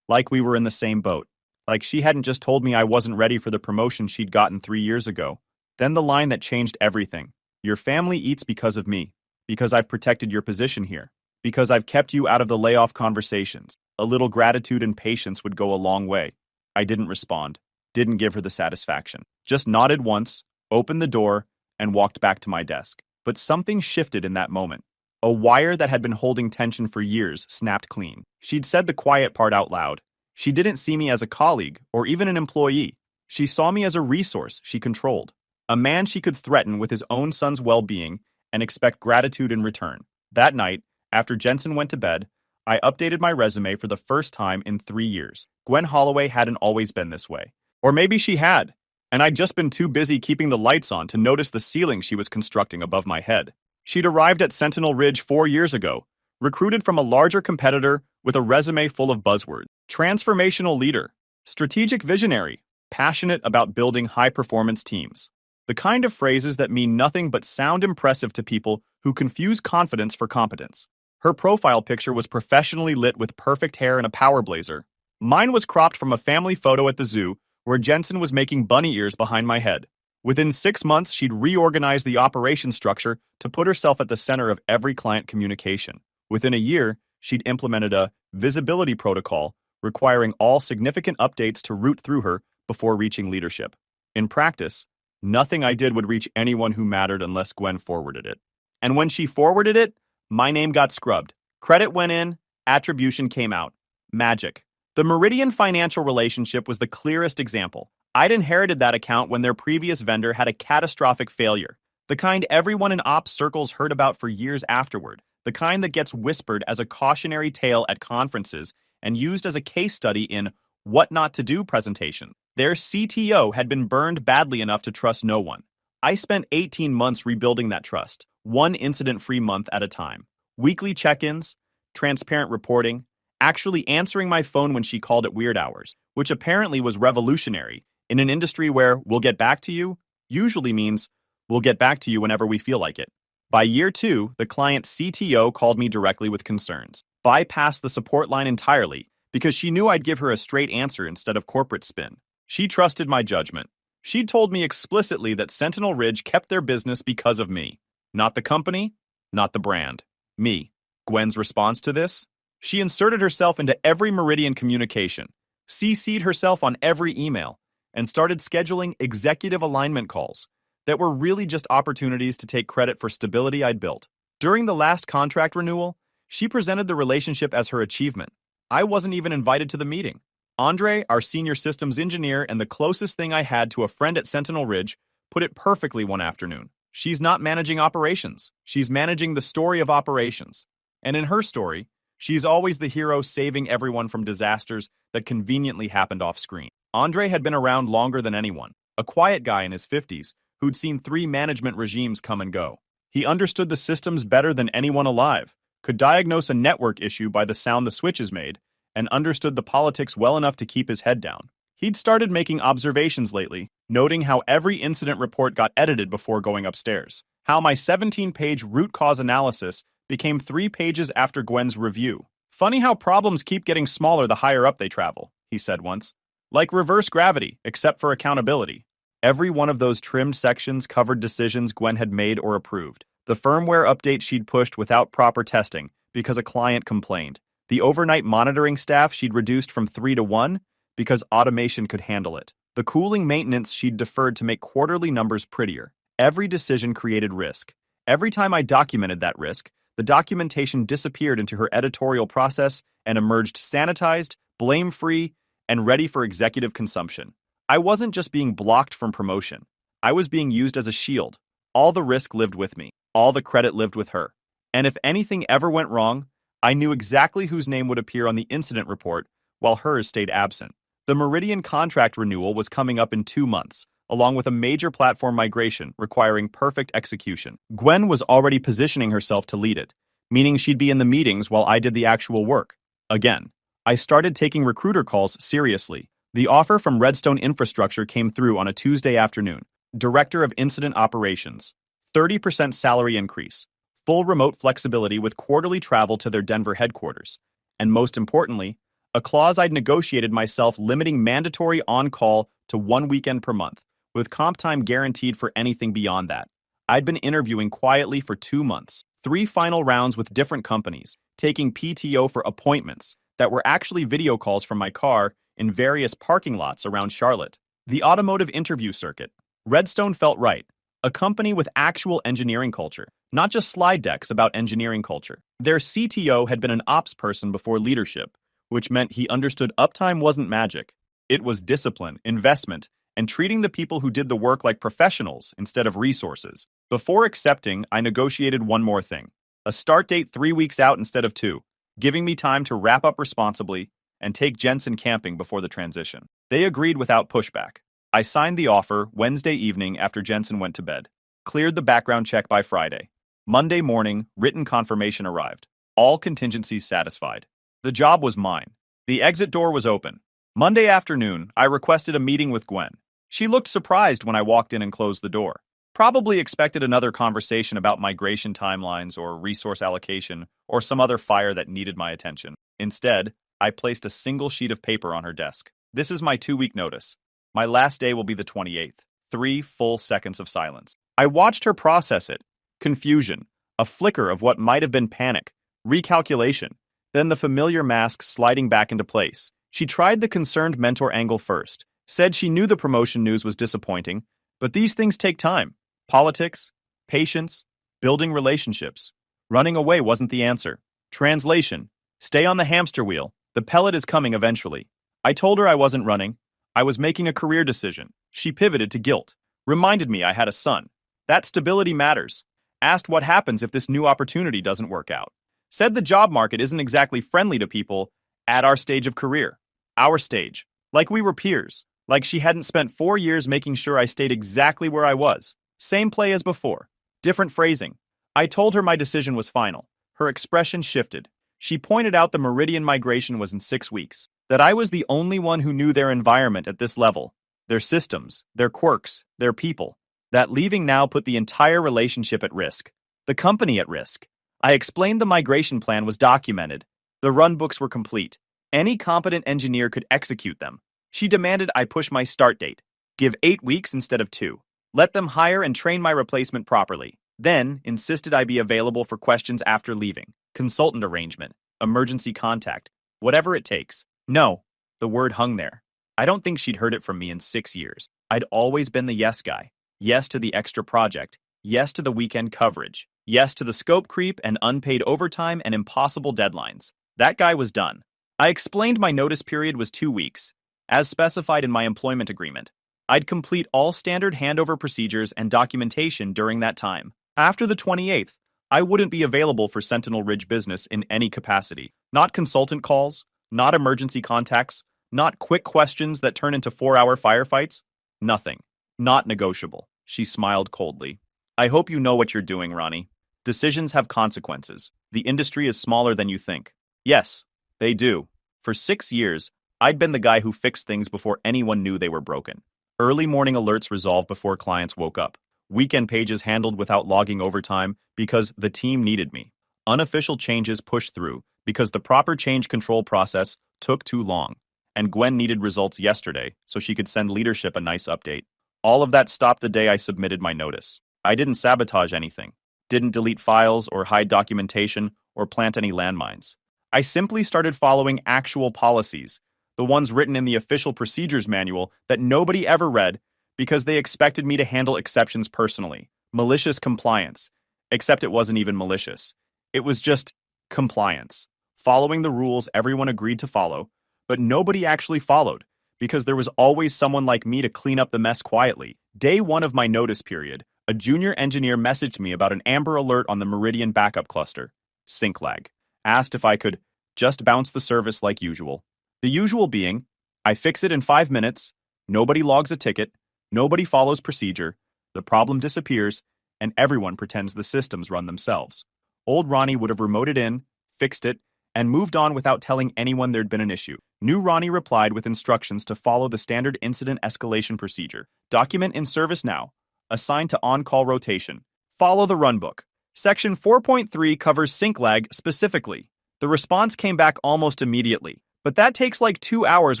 like we were in the same boat. Like she hadn't just told me I wasn't ready for the promotion she'd gotten 3 years ago. Then the line that changed everything. Your family eats because of me, because I've protected your position here, because I've kept you out of the layoff conversations. A little gratitude and patience would go a long way. I didn't respond, didn't give her the satisfaction. Just nodded once, opened the door, and walked back to my desk. But something shifted in that moment. A wire that had been holding tension for years snapped clean. She'd said the quiet part out loud. She didn't see me as a colleague or even an employee. She saw me as a resource she controlled. A man she could threaten with his own son's well-being and expect gratitude in return. That night, after Jensen went to bed, I updated my resume for the first time in 3 years. Gwen Holloway hadn't always been this way. Or maybe she had, and I'd just been too busy keeping the lights on to notice the ceiling she was constructing above my head. She'd arrived at Sentinel Ridge 4 years ago, recruited from a larger competitor with a resume full of buzzwords. Transformational leader, strategic visionary, passionate about building high-performance teams. The kind of phrases that mean nothing but sound impressive to people who confuse confidence for competence. Her profile picture was professionally lit with perfect hair and a power blazer. Mine was cropped from a family photo at the zoo where Jensen was making bunny ears behind my head. Within 6 months, she'd reorganized the operation structure to put herself at the center of every client communication. Within a year, she'd implemented a visibility protocol requiring all significant updates to route through her before reaching leadership. In practice, nothing I did would reach anyone who mattered unless Gwen forwarded it. And when she forwarded it, my name got scrubbed. Credit went in, attribution came out. Magic. The Meridian financial relationship was the clearest example. I'd inherited that account when their previous vendor had a catastrophic failure, the kind everyone in ops circles heard about for years afterward, the kind that gets whispered as a cautionary tale at conferences and used as a case study in what not to do presentation. Their CTO had been burned badly enough to trust no one. I spent 18 months rebuilding that trust, one incident-free month at a time. Weekly check-ins, transparent reporting, actually answering my phone when she called at weird hours, which apparently was revolutionary in an industry where "we'll get back to you" usually means "we'll get back to you whenever we feel like it." By year 2, the client's CTO called me directly with concerns, bypassed the support line entirely because she knew I'd give her a straight answer instead of corporate spin. She trusted my judgment. She'd told me explicitly that Sentinel Ridge kept their business because of me. Not the company, not the brand. Me. Gwen's response to this? She inserted herself into every Meridian communication, CC'd herself on every email, and started scheduling executive alignment calls that were really just opportunities to take credit for stability I'd built. During the last contract renewal, she presented the relationship as her achievement. I wasn't even invited to the meeting. Andre, our senior systems engineer and the closest thing I had to a friend at Sentinel Ridge, put it perfectly one afternoon. She's not managing operations. She's managing the story of operations. And in her story, she's always the hero saving everyone from disasters that conveniently happened off screen. Andre had been around longer than anyone, a quiet guy in his 50s who'd seen 3 management regimes come and go. He understood the systems better than anyone alive, could diagnose a network issue by the sound the switches made, and understood the politics well enough to keep his head down. He'd started making observations lately, noting how every incident report got edited before going upstairs, how my 17-page root cause analysis became 3 pages after Gwen's review. Funny how problems keep getting smaller the higher up they travel, he said once. Like reverse gravity, except for accountability. Every one of those trimmed sections covered decisions Gwen had made or approved. The firmware update she'd pushed without proper testing because a client complained. The overnight monitoring staff she'd reduced from 3 to 1 because automation could handle it. The cooling maintenance she'd deferred to make quarterly numbers prettier. Every decision created risk. Every time I documented that risk, the documentation disappeared into her editorial process and emerged sanitized, blame-free, and ready for executive consumption. I wasn't just being blocked from promotion. I was being used as a shield. All the risk lived with me. All the credit lived with her. And if anything ever went wrong, I knew exactly whose name would appear on the incident report while hers stayed absent. The Meridian contract renewal was coming up in 2 months, along with a major platform migration requiring perfect execution. Gwen was already positioning herself to lead it, meaning she'd be in the meetings while I did the actual work. Again, I started taking recruiter calls seriously. The offer from Redstone Infrastructure came through on a Tuesday afternoon. Director of Incident Operations. 30% salary increase. Full remote flexibility with quarterly travel to their Denver headquarters. And most importantly, a clause I'd negotiated myself limiting mandatory on-call to 1 weekend per month, with comp time guaranteed for anything beyond that. I'd been interviewing quietly for 2 months, 3 final rounds with different companies, taking PTO for appointments that were actually video calls from my car in various parking lots around Charlotte. The automotive interview circuit. Redstone felt right. A company with actual engineering culture, not just slide decks about engineering culture. Their CTO had been an ops person before leadership, which meant he understood uptime wasn't magic. It was discipline, investment, and treating the people who did the work like professionals instead of resources. Before accepting, I negotiated one more thing. A start date 3 weeks out instead of 2, giving me time to wrap up responsibly and take Jensen camping before the transition. They agreed without pushback. I signed the offer Wednesday evening after Jensen went to bed. Cleared the background check by Friday. Monday morning, written confirmation arrived. All contingencies satisfied. The job was mine. The exit door was open. Monday afternoon, I requested a meeting with Gwen. She looked surprised when I walked in and closed the door. Probably expected another conversation about migration timelines or resource allocation or some other fire that needed my attention. Instead, I placed a single sheet of paper on her desk. This is my 2-week notice. My last day will be the 28th. 3 full seconds of silence. I watched her process it. Confusion. A flicker of what might have been panic. Recalculation. Then the familiar mask sliding back into place. She tried the concerned mentor angle first. Said she knew the promotion news was disappointing, but these things take time. Politics, patience, building relationships. Running away wasn't the answer. Translation. Stay on the hamster wheel. The pellet is coming eventually. I told her I wasn't running. I was making a career decision. She pivoted to guilt. Reminded me I had a son. That stability matters. Asked what happens if this new opportunity doesn't work out. Said the job market isn't exactly friendly to people at our stage of career. Our stage. Like we were peers. Like she hadn't spent 4 years making sure I stayed exactly where I was. Same play as before. Different phrasing. I told her my decision was final. Her expression shifted. She pointed out the Meridian migration was in 6 weeks. That I was the only one who knew their environment at this level. Their systems, their quirks, their people. That leaving now put the entire relationship at risk. The company at risk. I explained the migration plan was documented. The runbooks were complete. Any competent engineer could execute them. She demanded I push my start date. Give 8 weeks instead of 2. Let them hire and train my replacement properly. Then, insisted I be available for questions after leaving. Consultant arrangement. Emergency contact. Whatever it takes. No. The word hung there. I don't think she'd heard it from me in 6 years. I'd always been the yes guy. Yes to the extra project. Yes to the weekend coverage. Yes to the scope creep and unpaid overtime and impossible deadlines. That guy was done. I explained my notice period was 2 weeks. As specified in my employment agreement, I'd complete all standard handover procedures and documentation during that time. After the 28th, I wouldn't be available for Sentinel Ridge business in any capacity. Not consultant calls, not emergency contacts, not quick questions that turn into 4-hour firefights. Nothing. Not negotiable. She smiled coldly. I hope you know what you're doing, Ronnie. Decisions have consequences. The industry is smaller than you think. Yes, they do. For 6 years, I'd been the guy who fixed things before anyone knew they were broken. Early morning alerts resolved before clients woke up. Weekend pages handled without logging overtime because the team needed me. Unofficial changes pushed through because the proper change control process took too long. And Gwen needed results yesterday so she could send leadership a nice update. All of that stopped the day I submitted my notice. I didn't sabotage anything. Didn't delete files or hide documentation or plant any landmines. I simply started following actual policies. The ones written in the official procedures manual that nobody ever read because they expected me to handle exceptions personally. Malicious compliance. Except it wasn't even malicious. It was just compliance. Following the rules everyone agreed to follow, but nobody actually followed because there was always someone like me to clean up the mess quietly. Day 1 of my notice period, a junior engineer messaged me about an Amber Alert on the Meridian backup cluster. Sync lag. Asked if I could just bounce the service like usual. The usual being, I fix it in 5 minutes, nobody logs a ticket, nobody follows procedure, the problem disappears, and everyone pretends the systems run themselves. Old Ronnie would have remoted in, fixed it, and moved on without telling anyone there'd been an issue. New Ronnie replied with instructions to follow the standard incident escalation procedure. Document in ServiceNow. Assign to on-call rotation. Follow the runbook. Section 4.3 covers sync lag specifically. The response came back almost immediately, but that takes like 2 hours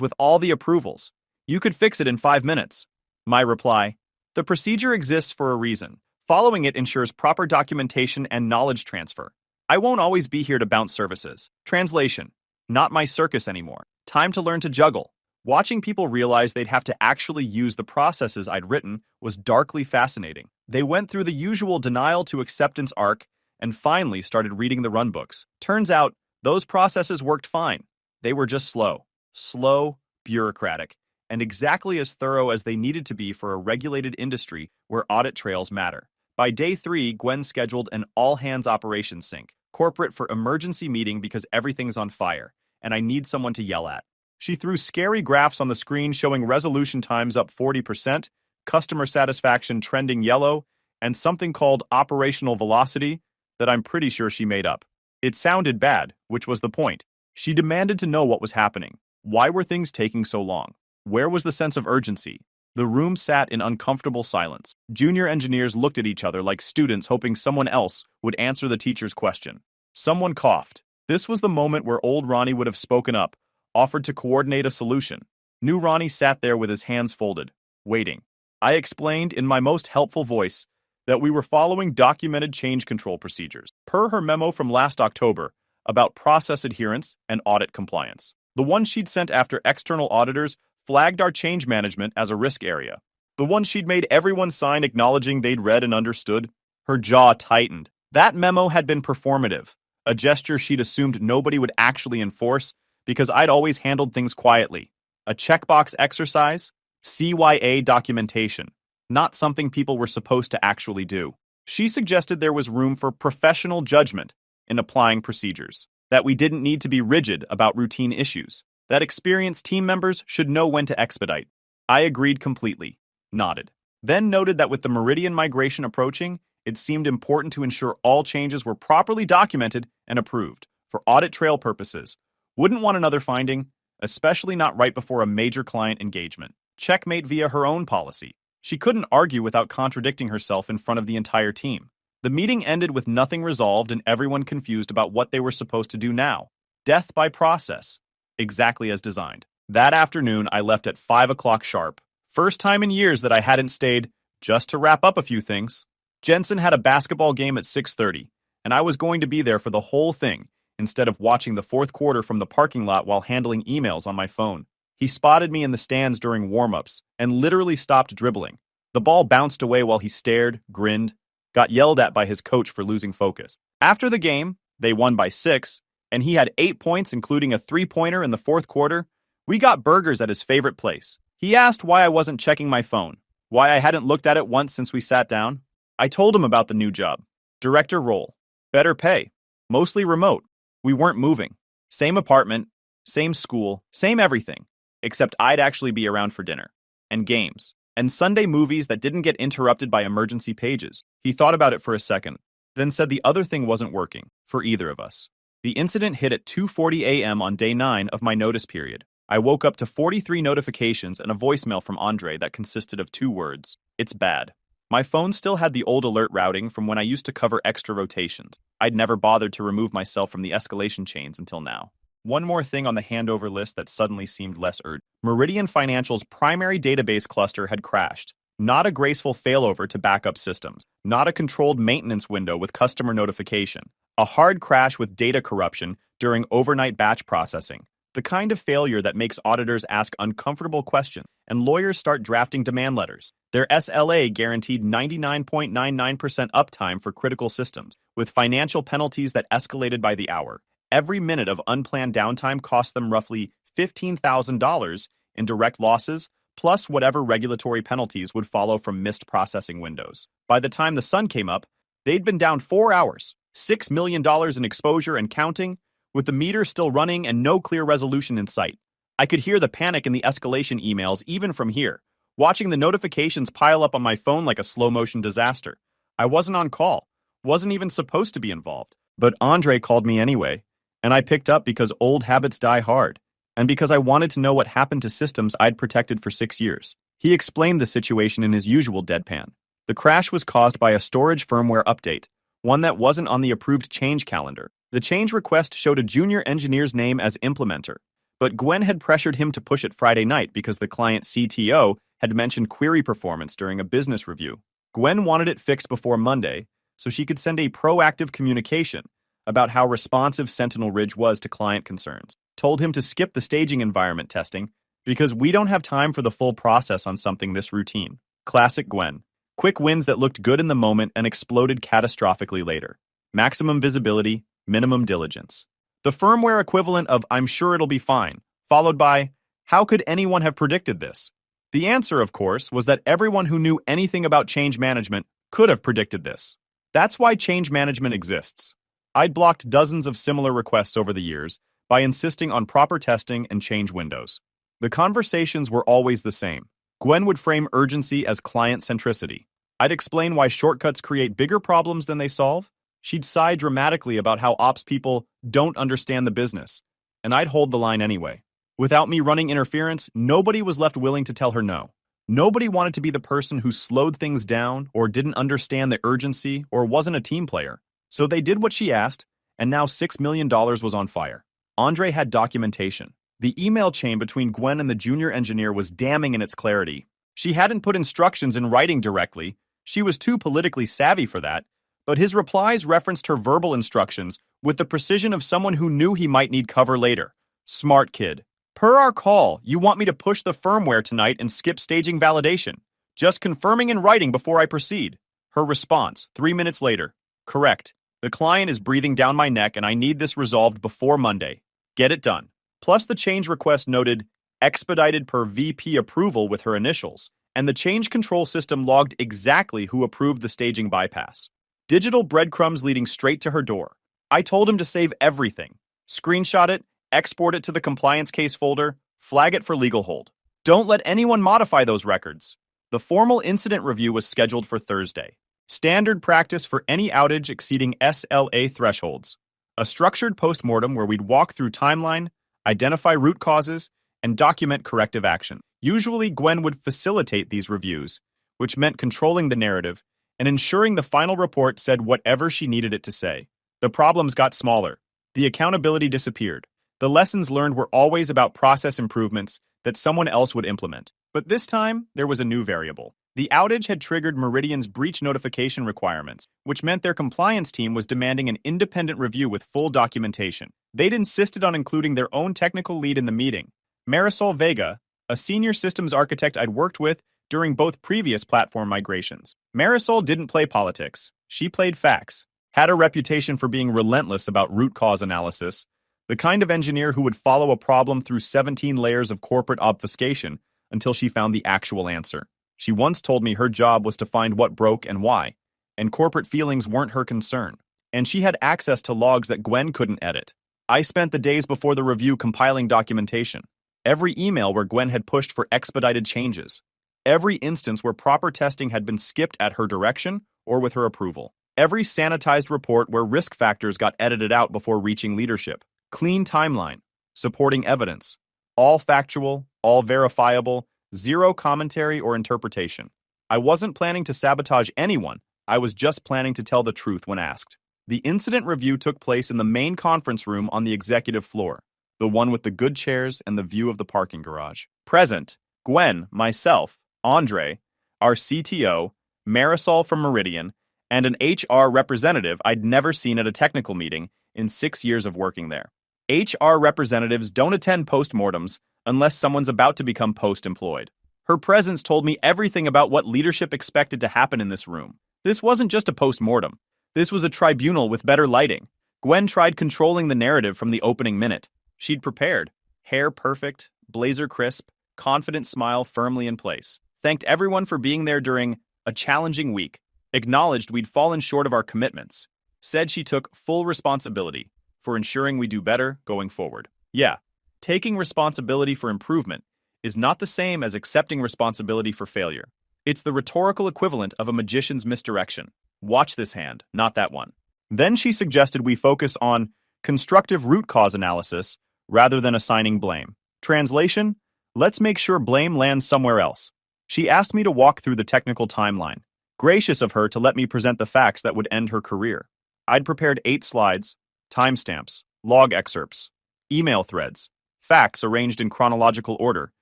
with all the approvals. You could fix it in 5 minutes. My reply: the procedure exists for a reason. Following it ensures proper documentation and knowledge transfer. I won't always be here to bounce services. Translation: not my circus anymore. Time to learn to juggle. Watching people realize they'd have to actually use the processes I'd written was darkly fascinating. They went through the usual denial to acceptance arc and finally started reading the runbooks. Turns out, those processes worked fine. They were just slow, bureaucratic, and exactly as thorough as they needed to be for a regulated industry where audit trails matter. By day 3, Gwen scheduled an all-hands operations sync, corporate for emergency meeting because everything's on fire, and I need someone to yell at. She threw scary graphs on the screen showing resolution times up 40%, customer satisfaction trending yellow, and something called operational velocity that I'm pretty sure she made up. It sounded bad, which was the point. She demanded to know what was happening. Why were things taking so long? Where was the sense of urgency? The room sat in uncomfortable silence. Junior engineers looked at each other like students hoping someone else would answer the teacher's question. Someone coughed. This was the moment where old Ronnie would have spoken up, offered to coordinate a solution. New Ronnie sat there with his hands folded, waiting. I explained in my most helpful voice that we were following documented change control procedures, per her memo from last October about process adherence and audit compliance. The one she'd sent after external auditors flagged our change management as a risk area. The one she'd made everyone sign acknowledging they'd read and understood. Her jaw tightened. That memo had been performative, a gesture she'd assumed nobody would actually enforce because I'd always handled things quietly. A checkbox exercise, CYA documentation, not something people were supposed to actually do. She suggested there was room for professional judgment in applying procedures, that we didn't need to be rigid about routine issues, that experienced team members should know when to expedite. I agreed completely, nodded, then noted that with the Meridian migration approaching, it seemed important to ensure all changes were properly documented and approved for audit trail purposes. Wouldn't want another finding, especially not right before a major client engagement. Checkmate via her own policy. She couldn't argue without contradicting herself in front of the entire team. The meeting ended with nothing resolved and everyone confused about what they were supposed to do now. Death by process. Exactly as designed. That afternoon, I left at 5 o'clock sharp. First time in years that I hadn't stayed, just to wrap up a few things. Jensen had a basketball game at 6:30, and I was going to be there for the whole thing, instead of watching the fourth quarter from the parking lot while handling emails on my phone. He spotted me in the stands during warm-ups and literally stopped dribbling. The ball bounced away while he stared, grinned, got yelled at by his coach for losing focus. After the game, they won by 6, and he had 8 points including a three-pointer in the fourth quarter. We got burgers at his favorite place. He asked why I wasn't checking my phone, why I hadn't looked at it once since we sat down. I told him about the new job. Director role. Better pay. Mostly remote. We weren't moving. Same apartment, same school, same everything. Except I'd actually be around for dinner. And games. And Sunday movies that didn't get interrupted by emergency pages. He thought about it for a second, then said the other thing wasn't working, for either of us. The incident hit at 2:40 a.m. on day 9 of my notice period. I woke up to 43 notifications and a voicemail from Andre that consisted of 2 words. It's bad. My phone still had the old alert routing from when I used to cover extra rotations. I'd never bothered to remove myself from the escalation chains until now. One more thing on the handover list that suddenly seemed less urgent. Meridian Financial's primary database cluster had crashed. Not a graceful failover to backup systems. Not a controlled maintenance window with customer notification. A hard crash with data corruption during overnight batch processing. The kind of failure that makes auditors ask uncomfortable questions and lawyers start drafting demand letters. Their SLA guaranteed 99.99% uptime for critical systems, with financial penalties that escalated by the hour. Every minute of unplanned downtime cost them roughly $15,000 in direct losses, plus whatever regulatory penalties would follow from missed processing windows. By the time the sun came up, they'd been down 4 hours, $6 million in exposure and counting, with the meter still running and no clear resolution in sight. I could hear the panic in the escalation emails even from here, watching the notifications pile up on my phone like a slow-motion disaster. I wasn't on call, wasn't even supposed to be involved, but Andre called me anyway. And I picked up because old habits die hard, and because I wanted to know what happened to systems I'd protected for 6 years. He explained the situation in his usual deadpan. The crash was caused by a storage firmware update, one that wasn't on the approved change calendar. The change request showed a junior engineer's name as implementer, but Gwen had pressured him to push it Friday night because the client CTO had mentioned query performance during a business review. Gwen wanted it fixed before Monday, so she could send a proactive communication about how responsive Sentinel Ridge was to client concerns. Told him to skip the staging environment testing because we don't have time for the full process on something this routine. Classic Gwen. Quick wins that looked good in the moment and exploded catastrophically later. Maximum visibility, minimum diligence. The firmware equivalent of "I'm sure it'll be fine," followed by "How could anyone have predicted this?" The answer, of course, was that everyone who knew anything about change management could have predicted this. That's why change management exists. I'd blocked dozens of similar requests over the years by insisting on proper testing and change windows. The conversations were always the same. Gwen would frame urgency as client centricity. I'd explain why shortcuts create bigger problems than they solve. She'd sigh dramatically about how ops people don't understand the business, and I'd hold the line anyway. Without me running interference, nobody was left willing to tell her no. Nobody wanted to be the person who slowed things down or didn't understand the urgency or wasn't a team player. So they did what she asked, and now $6 million was on fire. Andre had documentation. The email chain between Gwen and the junior engineer was damning in its clarity. She hadn't put instructions in writing directly. She was too politically savvy for that, but his replies referenced her verbal instructions with the precision of someone who knew he might need cover later. Smart kid. Per our call, you want me to push the firmware tonight and skip staging validation. Just confirming in writing before I proceed. Her response, 3 minutes later. Correct. The client is breathing down my neck and I need this resolved before Monday. Get it done. Plus the change request noted, expedited per VP approval with her initials, and the change control system logged exactly who approved the staging bypass. Digital breadcrumbs leading straight to her door. I told him to save everything. Screenshot it, export it to the compliance case folder, flag it for legal hold. Don't let anyone modify those records. The formal incident review was scheduled for Thursday. Standard practice for any outage exceeding SLA thresholds. A structured postmortem where we'd walk through timeline, identify root causes, and document corrective action. Usually, Gwen would facilitate these reviews, which meant controlling the narrative and ensuring the final report said whatever she needed it to say. The problems got smaller. The accountability disappeared. The lessons learned were always about process improvements that someone else would implement. But this time, there was a new variable. The outage had triggered Meridian's breach notification requirements, which meant their compliance team was demanding an independent review with full documentation. They'd insisted on including their own technical lead in the meeting, Marisol Vega, a senior systems architect I'd worked with during both previous platform migrations. Marisol didn't play politics. She played facts, had a reputation for being relentless about root cause analysis, the kind of engineer who would follow a problem through 17 layers of corporate obfuscation until she found the actual answer. She once told me her job was to find what broke and why, and corporate feelings weren't her concern. And she had access to logs that Gwen couldn't edit. I spent the days before the review compiling documentation. Every email where Gwen had pushed for expedited changes. Every instance where proper testing had been skipped at her direction or with her approval. Every sanitized report where risk factors got edited out before reaching leadership. Clean timeline. Supporting evidence. All factual, all verifiable, zero commentary or interpretation. I wasn't planning to sabotage anyone. I was just planning to tell the truth when asked. The incident review took place in the main conference room on the executive floor, the one with the good chairs and the view of the parking garage. Present, Gwen, myself, Andre, our CTO, Marisol from Meridian, and an HR representative I'd never seen at a technical meeting in 6 years of working there. HR representatives don't attend postmortems unless someone's about to become post-employed. Her presence told me everything about what leadership expected to happen in this room. This wasn't just a post-mortem. This was a tribunal with better lighting. Gwen tried controlling the narrative from the opening minute. She'd prepared. Hair perfect, blazer crisp, confident smile firmly in place. Thanked everyone for being there during a challenging week. Acknowledged we'd fallen short of our commitments. Said she took full responsibility for ensuring we do better going forward. Yeah, taking responsibility for improvement is not the same as accepting responsibility for failure. It's the rhetorical equivalent of a magician's misdirection. Watch this hand, not that one. Then she suggested we focus on constructive root cause analysis rather than assigning blame. Translation, let's make sure blame lands somewhere else. She asked me to walk through the technical timeline. Gracious of her to let me present the facts that would end her career. I'd prepared 8 slides, timestamps, log excerpts, email threads, facts arranged in chronological order,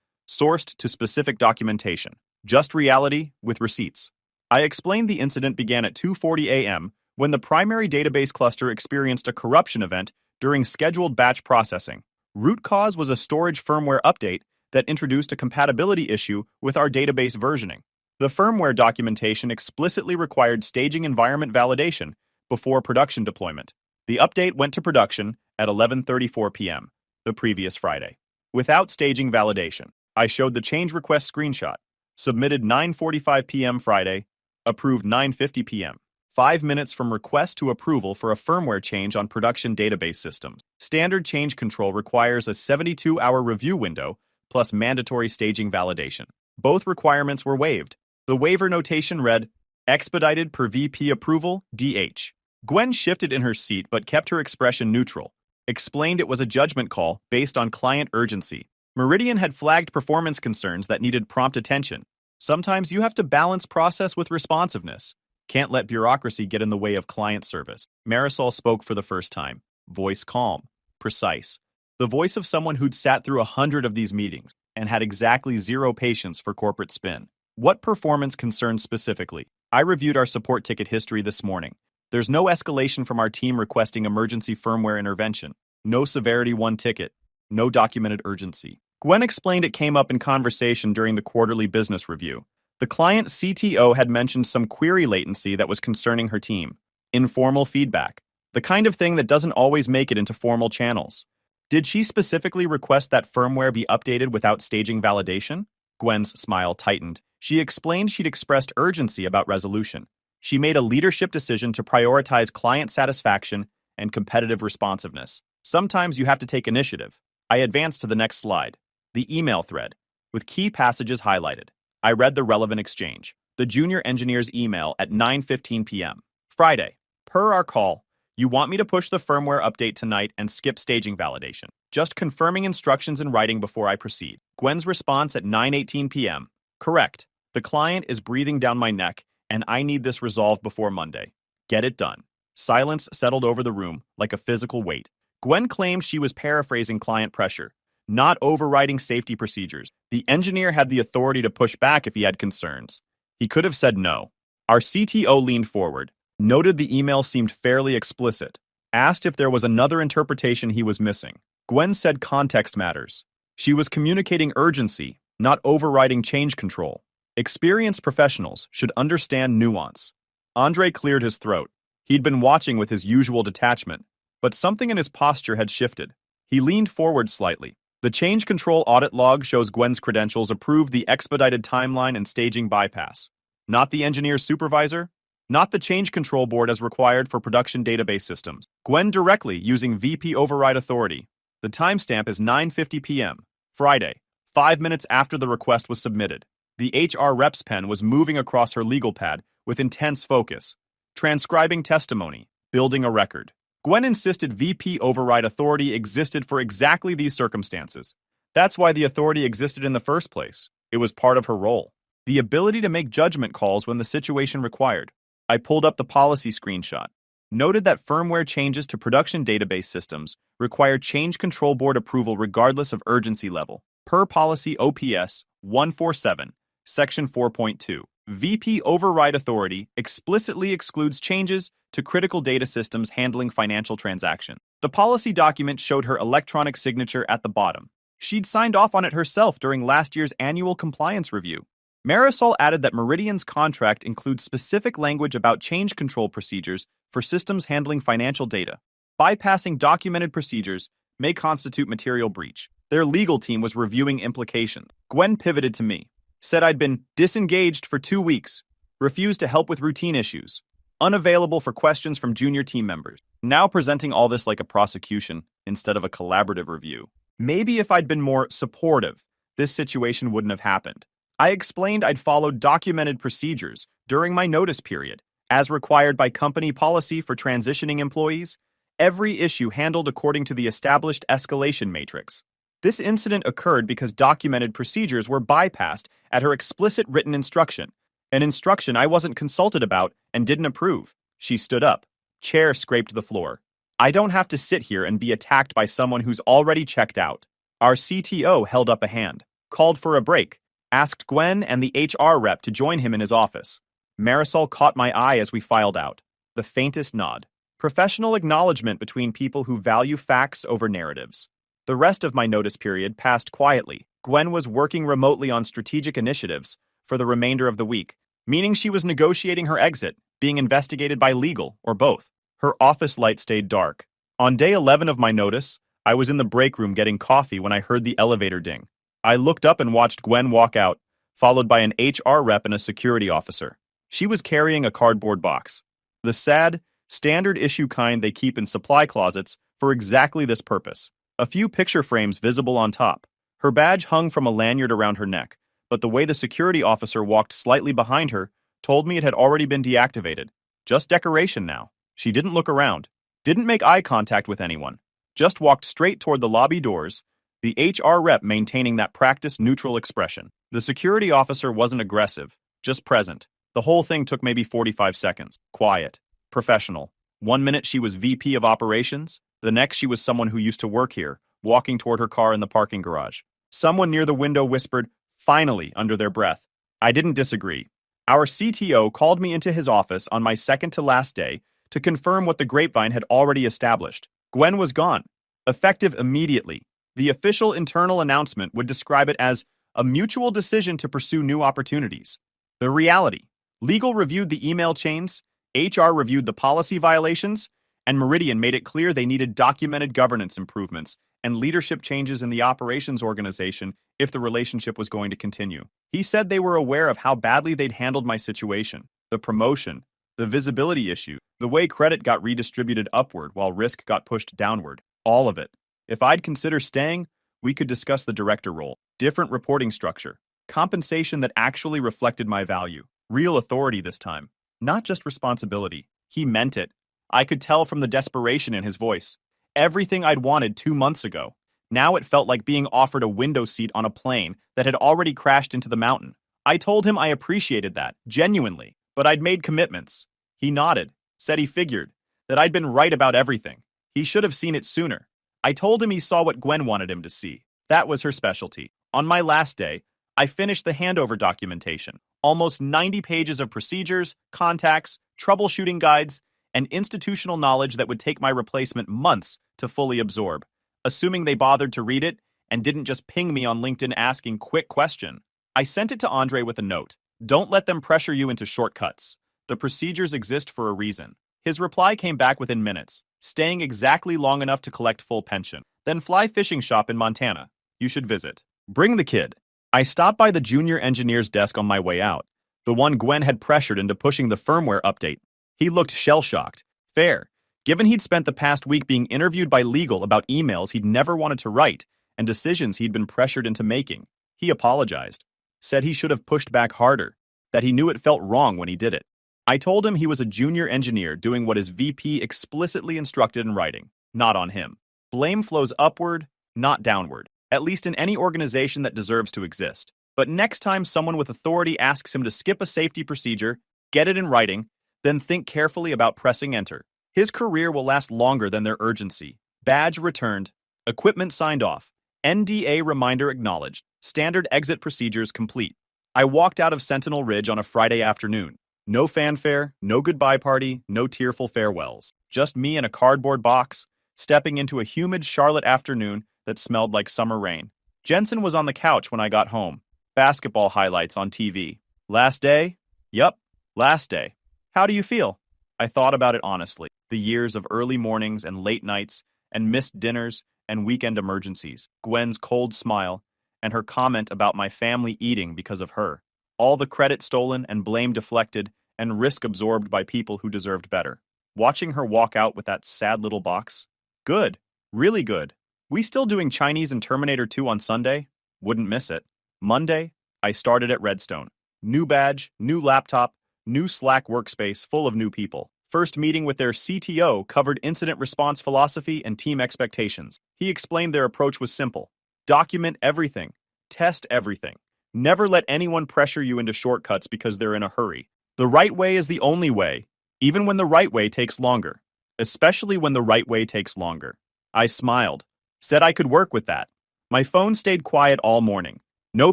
sourced to specific documentation. Just reality with receipts. I explained the incident began at 2:40 a.m. when the primary database cluster experienced a corruption event during scheduled batch processing. Root cause was a storage firmware update that introduced a compatibility issue with our database versioning. The firmware documentation explicitly required staging environment validation before production deployment. The update went to production at 11:34 p.m., the previous Friday. Without staging validation, I showed the change request screenshot, submitted 9:45 p.m. Friday, approved 9:50 p.m. 5 minutes from request to approval for a firmware change on production database systems. Standard change control requires a 72-hour review window plus mandatory staging validation. Both requirements were waived. The waiver notation read, expedited per VP approval, DH. Gwen shifted in her seat but kept her expression neutral, explained it was a judgment call based on client urgency. Meridian had flagged performance concerns that needed prompt attention. Sometimes you have to balance process with responsiveness. Can't let bureaucracy get in the way of client service. Marisol spoke for the first time, voice calm, precise. The voice of someone who'd sat through 100 of these meetings and had exactly zero patience for corporate spin. What performance concerns specifically? I reviewed our support ticket history this morning. There's no escalation from our team requesting emergency firmware intervention. No severity 1 ticket. No documented urgency. Gwen explained it came up in conversation during the quarterly business review. The client CTO had mentioned some query latency that was concerning her team. Informal feedback. The kind of thing that doesn't always make it into formal channels. Did she specifically request that firmware be updated without staging validation? Gwen's smile tightened. She explained she'd expressed urgency about resolution. She made a leadership decision to prioritize client satisfaction and competitive responsiveness. Sometimes you have to take initiative. I advanced to the next slide. The email thread, with key passages highlighted. I read the relevant exchange. The junior engineer's email at 9:15 p.m. Friday. Per our call, you want me to push the firmware update tonight and skip staging validation. Just confirming instructions in writing before I proceed. Gwen's response at 9:18 p.m. Correct. The client is breathing down my neck, and I need this resolved before Monday. Get it done. Silence settled over the room like a physical weight. Gwen claimed she was paraphrasing client pressure, not overriding safety procedures. The engineer had the authority to push back if he had concerns. He could have said no. Our CTO leaned forward, noted the email seemed fairly explicit, asked if there was another interpretation he was missing. Gwen said context matters. She was communicating urgency, not overriding change control. Experienced professionals should understand nuance. Andre cleared his throat. He'd been watching with his usual detachment, but something in his posture had shifted. He leaned forward slightly. The change control audit log shows Gwen's credentials approved the expedited timeline and staging bypass. Not the engineer's supervisor, not the change control board as required for production database systems. Gwen directly using VP override authority. The timestamp is 9:50 p.m. Friday, 5 minutes after the request was submitted. The HR rep's pen was moving across her legal pad with intense focus, transcribing testimony, building a record. Gwen insisted VP override authority existed for exactly these circumstances. That's why the authority existed in the first place. It was part of her role. The ability to make judgment calls when the situation required. I pulled up the policy screenshot. Noted that firmware changes to production database systems require change control board approval regardless of urgency level. Per policy OPS 147, section 4.2. VP override authority explicitly excludes changes to critical data systems handling financial transactions. The policy document showed her electronic signature at the bottom. She'd signed off on it herself during last year's annual compliance review. Marisol added that Meridian's contract includes specific language about change control procedures for systems handling financial data. Bypassing documented procedures may constitute material breach. Their legal team was reviewing implications. Gwen pivoted to me, said I'd been disengaged for 2 weeks, refused to help with routine issues, unavailable for questions from junior team members, now presenting all this like a prosecution instead of a collaborative review. Maybe if I'd been more supportive, this situation wouldn't have happened. I explained I'd followed documented procedures during my notice period, as required by company policy for transitioning employees, every issue handled according to the established escalation matrix. This incident occurred because documented procedures were bypassed at her explicit written instruction, an instruction I wasn't consulted about and didn't approve. She stood up. Chair scraped the floor. I don't have to sit here and be attacked by someone who's already checked out. Our CTO held up a hand, called for a break, asked Gwen and the HR rep to join him in his office. Marisol caught my eye as we filed out. The faintest nod. Professional acknowledgement between people who value facts over narratives. The rest of my notice period passed quietly. Gwen was working remotely on strategic initiatives for the remainder of the week, meaning she was negotiating her exit, being investigated by legal, or both. Her office light stayed dark. On day 11 of my notice, I was in the break room getting coffee when I heard the elevator ding. I looked up and watched Gwen walk out, followed by an HR rep and a security officer. She was carrying a cardboard box. The sad, standard issue kind they keep in supply closets for exactly this purpose. A few picture frames visible on top. Her badge hung from a lanyard around her neck, but the way the security officer walked slightly behind her told me it had already been deactivated. Just decoration now. She didn't look around, didn't make eye contact with anyone, just walked straight toward the lobby doors, the HR rep maintaining that practiced neutral expression. The security officer wasn't aggressive, just present. The whole thing took maybe 45 seconds. Quiet. Professional. 1 minute she was VP of operations, the next she was someone who used to work here, walking toward her car in the parking garage. Someone near the window whispered, "Finally," under their breath. I didn't disagree. Our CTO called me into his office on my second to last day to confirm what the grapevine had already established. Gwen was gone. Effective immediately. The official internal announcement would describe it as a mutual decision to pursue new opportunities. The reality: legal reviewed the email chains, HR reviewed the policy violations, and Meridian made it clear they needed documented governance improvements and leadership changes in the operations organization if the relationship was going to continue. He said they were aware of how badly they'd handled my situation, the promotion, the visibility issue, the way credit got redistributed upward while risk got pushed downward. All of it. If I'd consider staying, we could discuss the director role, different reporting structure, compensation that actually reflected my value, real authority this time, not just responsibility. He meant it. I could tell from the desperation in his voice. Everything I'd wanted 2 months ago. Now it felt like being offered a window seat on a plane that had already crashed into the mountain. I told him I appreciated that, genuinely, but I'd made commitments. He nodded, said he figured, that I'd been right about everything. He should have seen it sooner. I told him he saw what Gwen wanted him to see. That was her specialty. On my last day, I finished the handover documentation. Almost 90 pages of procedures, contacts, troubleshooting guides, and institutional knowledge that would take my replacement months to fully absorb. Assuming they bothered to read it and didn't just ping me on LinkedIn asking quick question. I sent it to Andre with a note. Don't let them pressure you into shortcuts. The procedures exist for a reason. His reply came back within minutes, staying exactly long enough to collect full pension. Then fly fishing shop in Montana. You should visit. Bring the kid. I stopped by the junior engineer's desk on my way out, the one Gwen had pressured into pushing the firmware update. He looked shell-shocked. Fair, given he'd spent the past week being interviewed by legal about emails he'd never wanted to write and decisions he'd been pressured into making. He apologized, said he should have pushed back harder, that he knew it felt wrong when he did it. I told him he was a junior engineer doing what his VP explicitly instructed in writing, not on him. Blame flows upward, not downward, at least in any organization that deserves to exist. But next time someone with authority asks him to skip a safety procedure, get it in writing, then think carefully about pressing enter. His career will last longer than their urgency. Badge returned. Equipment signed off. NDA reminder acknowledged. Standard exit procedures complete. I walked out of Sentinel Ridge on a Friday afternoon. No fanfare, no goodbye party, no tearful farewells. Just me in a cardboard box, stepping into a humid Charlotte afternoon that smelled like summer rain. Jensen was on the couch when I got home. Basketball highlights on TV. Last day? Yup, last day. How do you feel? I thought about it honestly. The years of early mornings and late nights and missed dinners and weekend emergencies. Gwen's cold smile and her comment about my family eating because of her. All the credit stolen and blame deflected and risk absorbed by people who deserved better. Watching her walk out with that sad little box? Good. Really good. We still doing Chinese and Terminator 2 on Sunday? Wouldn't miss it. Monday, I started at Redstone. New badge, new laptop, new Slack workspace full of new people. First meeting with their CTO covered incident response philosophy and team expectations. He explained their approach was simple. Document everything. Test everything. Never let anyone pressure you into shortcuts because they're in a hurry. The right way is the only way, even when the right way takes longer. Especially when the right way takes longer. I smiled. Said I could work with that. My phone stayed quiet all morning. No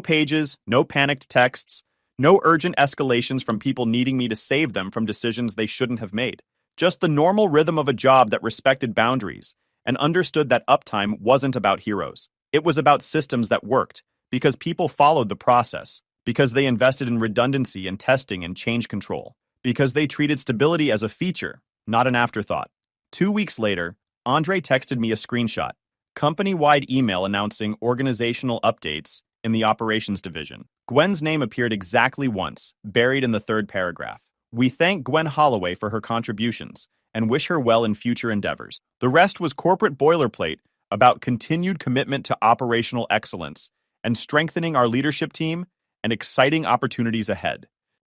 pages, no panicked texts, no urgent escalations from people needing me to save them from decisions they shouldn't have made. Just the normal rhythm of a job that respected boundaries and understood that uptime wasn't about heroes. It was about systems that worked, because people followed the process, because they invested in redundancy and testing and change control, because they treated stability as a feature, not an afterthought. 2 weeks later, Andre texted me a screenshot. Company-wide email announcing organizational updates in the operations division. Gwen's name appeared exactly once, buried in the third paragraph. We thank Gwen Holloway for her contributions and wish her well in future endeavors. The rest was corporate boilerplate about continued commitment to operational excellence and strengthening our leadership team and exciting opportunities ahead.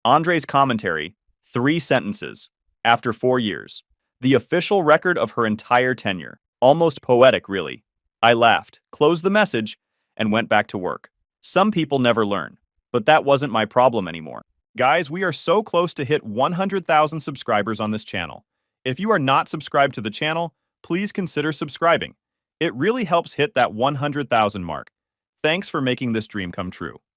Andre's commentary, 3 sentences, after 4 years. The official record of her entire tenure. Almost poetic, really. I laughed, closed the message, and went back to work. Some people never learn, but that wasn't my problem anymore. Guys, we are so close to hit 100,000 subscribers on this channel. If you are not subscribed to the channel, please consider subscribing. It really helps hit that 100,000 mark. Thanks for making this dream come true.